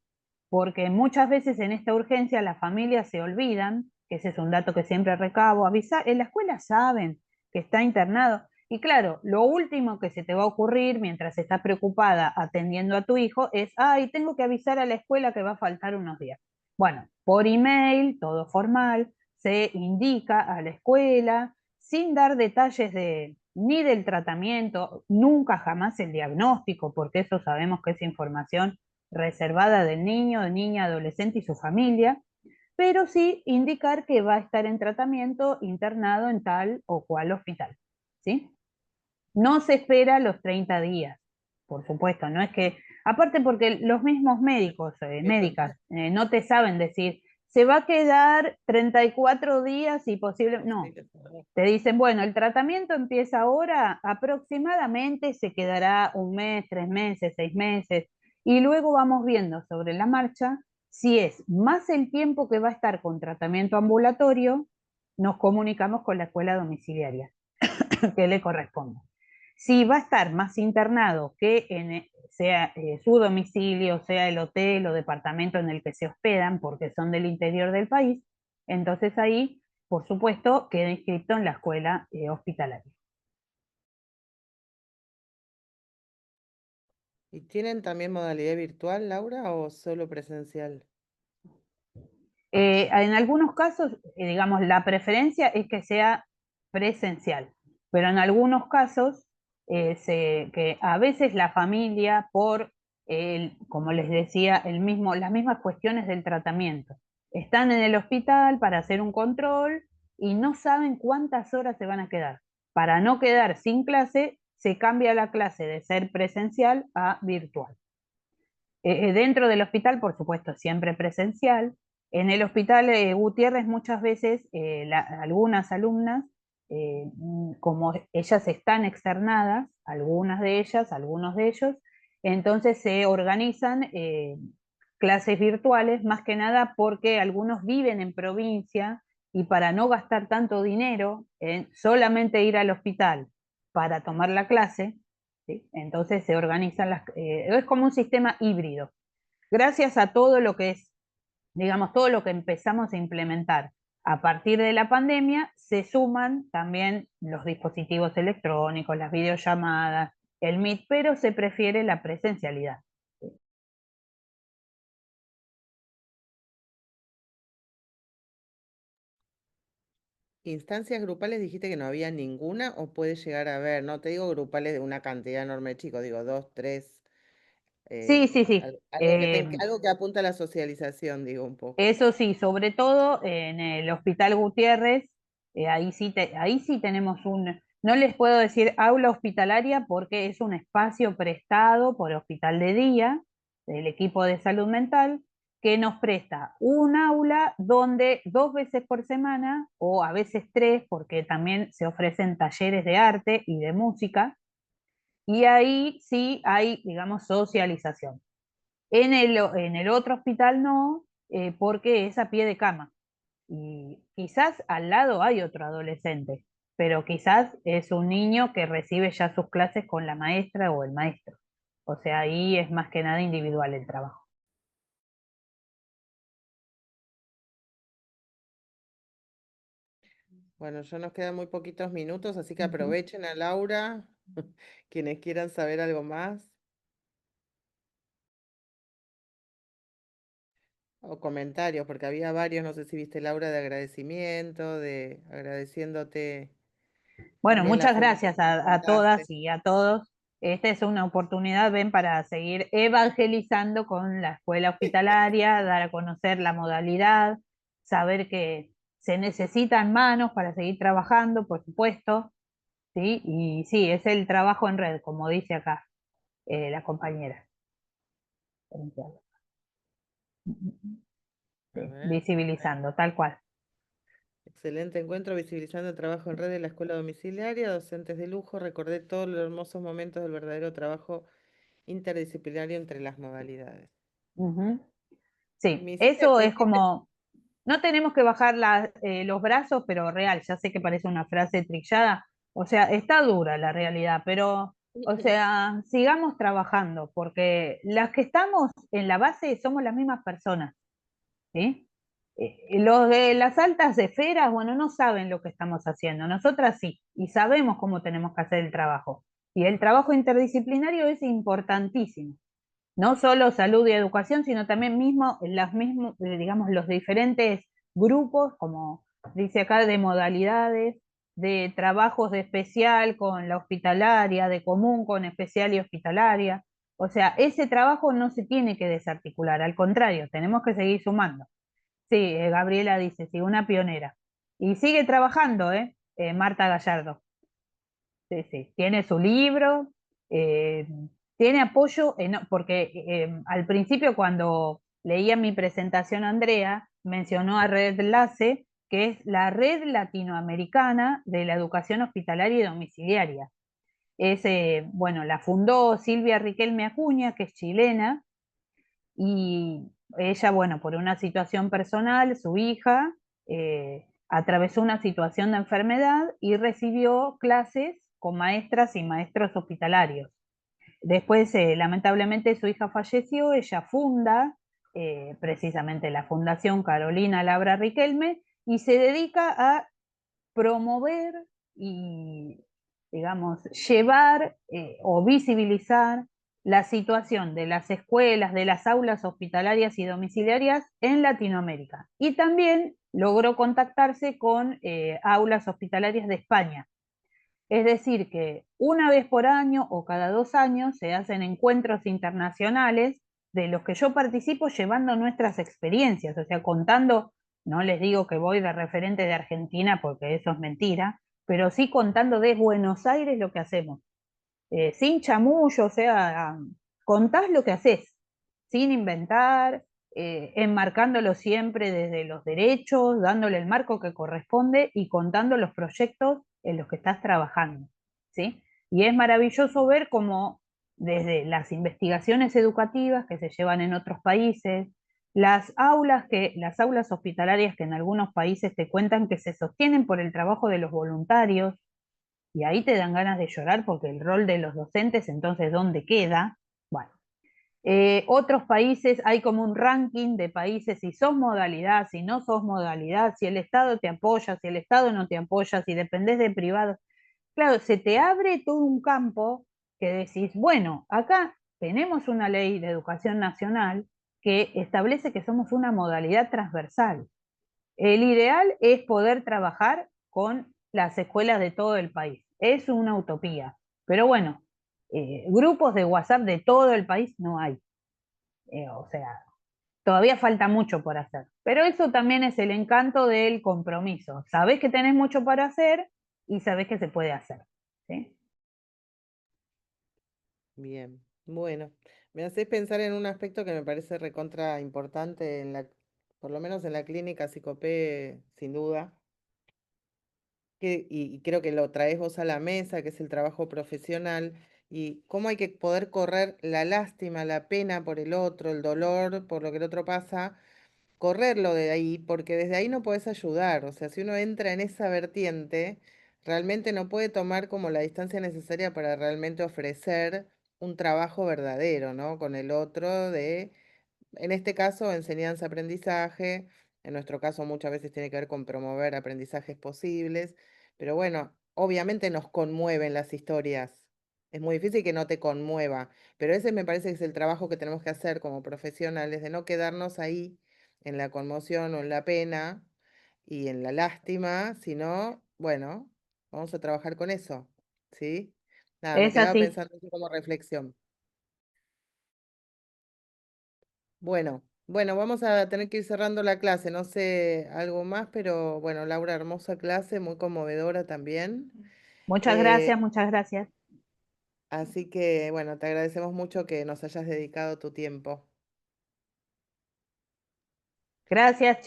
S2: porque muchas veces en esta urgencia las familias se olvidan, que ese es un dato que siempre recabo, avisar, en la escuela saben que está internado. Y claro, lo último que se te va a ocurrir mientras estás preocupada atendiendo a tu hijo es, ay, tengo que avisar a la escuela que va a faltar unos días. Bueno, por email, todo formal, se indica a la escuela, sin dar detalles ni del tratamiento, nunca jamás el diagnóstico, porque eso sabemos que es información reservada del niño, niña, adolescente y su familia, pero sí indicar que va a estar en tratamiento internado en tal o cual hospital, ¿sí? No se espera los 30 días, por supuesto, no es que, aparte porque los mismos médicos, médicas, no te saben decir, se va a quedar 34 días y posible, no. Te dicen, bueno, el tratamiento empieza ahora, aproximadamente se quedará 1 mes, 3 meses, 6 meses, y luego vamos viendo sobre la marcha si es más el tiempo que va a estar con tratamiento ambulatorio, nos comunicamos con la escuela domiciliaria que le corresponde. Si va a estar más internado que sea su domicilio, sea el hotel o departamento en el que se hospedan, porque son del interior del país, entonces ahí, por supuesto, queda inscrito en la escuela hospitalaria.
S1: ¿Y tienen también modalidad virtual, Laura, o solo presencial?
S2: En algunos casos, digamos, la preferencia es que sea presencial, pero en algunos casos, que a veces la familia, por, como les decía, las mismas cuestiones del tratamiento, están en el hospital para hacer un control y no saben cuántas horas se van a quedar. Para no quedar sin clase, se cambia la clase de ser presencial a virtual. Dentro del hospital, por supuesto, siempre presencial. En el hospital Gutiérrez muchas veces algunas alumnas, como ellas están externadas, algunas de ellas, algunos de ellos, entonces se organizan clases virtuales, más que nada porque algunos viven en provincia y para no gastar tanto dinero en solamente ir al hospital para tomar la clase, ¿sí? Entonces se organizan es como un sistema híbrido. Gracias a todo lo que es, digamos, todo lo que empezamos a implementar a partir de la pandemia, se suman también los dispositivos electrónicos, las videollamadas, el Meet, pero se prefiere la presencialidad.
S1: ¿Instancias grupales dijiste que no había ninguna o puede llegar a haber? No te digo grupales de una cantidad enorme de chicos, digo 2, 3,
S2: Sí, sí, sí.
S1: algo que apunta a la socialización, digo un poco.
S2: Eso sí, sobre todo en el Hospital Gutiérrez, ahí sí tenemos no les puedo decir aula hospitalaria porque es un espacio prestado por Hospital de Día, del equipo de salud mental, que nos presta un aula donde 2 veces por semana, o a veces 3, porque también se ofrecen talleres de arte y de música, y ahí sí hay, digamos, socialización. En el otro hospital no, porque es a pie de cama. Y quizás al lado hay otro adolescente, pero quizás es un niño que recibe ya sus clases con la maestra o el maestro. O sea, ahí es más que nada individual el trabajo.
S1: Bueno, ya nos quedan muy poquitos minutos, así que
S2: Ujú.
S1: aprovechen a Laura, quienes quieran saber algo más o comentarios, porque había varios, no sé si viste Laura, de agradecimiento, de agradeciéndote
S2: Bueno,
S1: también la
S2: muchas
S1: forma
S2: gracias
S1: que
S2: a todas
S1: contaste.
S2: y a todos. Esta es una oportunidad, ven, para seguir evangelizando con la escuela hospitalaria, dar a conocer la modalidad, saber que se necesitan manos para seguir trabajando, por supuesto, ¿sí? Y sí, es el trabajo en red, como dice acá la compañera.
S1: A
S2: Sí,
S1: ver, ahí.
S2: visibilizando, tal cual.
S1: Excelente encuentro visibilizando el trabajo en red de la escuela domiciliaria, docentes de lujo, recordé todos los hermosos momentos del verdadero trabajo interdisciplinario entre las modalidades.
S2: Ujú.
S1: Y
S2: Sí, eso
S1: me
S2: es
S1: hiciste,
S2: como, no tenemos que bajar los brazos, pero real, ya sé que parece una frase trillada, o sea, está dura la realidad, pero, o sea, sigamos trabajando, porque las que estamos en la base somos las mismas personas, ¿sí? Los de las altas esferas, bueno, no saben lo que estamos haciendo, nosotras sí, y sabemos cómo tenemos que hacer el trabajo. Y el trabajo interdisciplinario es importantísimo. No solo salud y educación, sino también digamos, los diferentes grupos, como dice acá, de modalidades, de trabajos de especial con la hospitalaria, de común con especial y hospitalaria. O sea, ese trabajo no se tiene que desarticular, al contrario, tenemos que seguir sumando. Sí, Gabriela dice, sí, una pionera. Y sigue trabajando, Marta Gallardo. Sí, sí. Tiene su libro, eh, tiene apoyo, porque al principio cuando leía mi presentación Andrea, mencionó a Red LACE, que es la Red Latinoamericana de la Educación Hospitalaria y Domiciliaria. Bueno, la fundó Silvia Riquelme Acuña, que es chilena, y ella, bueno, por una situación personal, su hija atravesó una situación de enfermedad y recibió clases con maestras y maestros hospitalarios. Después, lamentablemente, su hija falleció, ella funda precisamente la Fundación Carolina Labra Riquelme y se dedica a promover y, digamos, llevar o visibilizar la situación de las escuelas, de las aulas hospitalarias y domiciliarias en Latinoamérica. Y también logró contactarse con aulas hospitalarias de España. Es decir, que una vez por año o cada 2 años se hacen encuentros internacionales de los que yo participo llevando nuestras experiencias, o sea, contando, no les digo que voy de referente de Argentina porque eso es mentira, pero sí contando de Buenos Aires lo que hacemos. Sin chamullo, o sea, contás lo que haces, sin inventar, enmarcándolo siempre desde los derechos, dándole el marco que corresponde y contando los proyectos en los que estás trabajando, ¿sí? Y es maravilloso ver cómo desde las investigaciones educativas que se llevan en otros países, las aulas hospitalarias que en algunos países te cuentan que se sostienen por el trabajo de los voluntarios, y ahí te dan ganas de llorar porque el rol de los docentes, entonces, ¿dónde queda? Bueno, otros países, hay como un ranking de países, si sos modalidad, si no sos modalidad, si el Estado te apoya, si el Estado no te apoya, si dependés de privados. Claro, se te abre todo un campo que decís, bueno, acá tenemos una ley de educación nacional que establece que somos una modalidad transversal. El ideal es poder trabajar con las escuelas de todo el país. Es una utopía. Pero bueno, grupos de WhatsApp de todo el país no hay. O sea, todavía falta mucho por hacer. Pero eso también es el encanto del compromiso. Sabés que tenés mucho para hacer y sabés que se puede hacer. ¿Sí?
S1: Bien, bueno, me haces pensar en un aspecto que me parece recontra importante por lo menos en la clínica Psicopé, sin duda, y creo que lo traes vos a la mesa, que es el trabajo profesional, y cómo hay que poder correr la lástima, la pena por el otro, el dolor por lo que el otro pasa, correrlo de ahí, porque desde ahí no puedes ayudar. O sea, si uno entra en esa vertiente, realmente no puede tomar como la distancia necesaria para realmente ofrecer un trabajo verdadero, ¿no? Con el otro en este caso, enseñanza-aprendizaje. En nuestro caso muchas veces tiene que ver con promover aprendizajes posibles, pero bueno, obviamente nos conmueven las historias. Es muy difícil que no te conmueva, pero ese me parece que es el trabajo que tenemos que hacer como profesionales, de no quedarnos ahí en la conmoción o en la pena y en la lástima, sino, bueno, vamos a trabajar con eso, ¿sí? Nada, me
S2: Es
S1: quedaba
S2: así.
S1: pensando así como reflexión. Bueno, vamos a tener que ir cerrando la clase, no sé algo más, pero bueno, Laura, hermosa clase, muy conmovedora también.
S2: Muchas
S1: Eh,
S2: gracias, muchas gracias.
S1: Así que bueno, te agradecemos mucho que nos hayas dedicado tu tiempo.
S2: Gracias.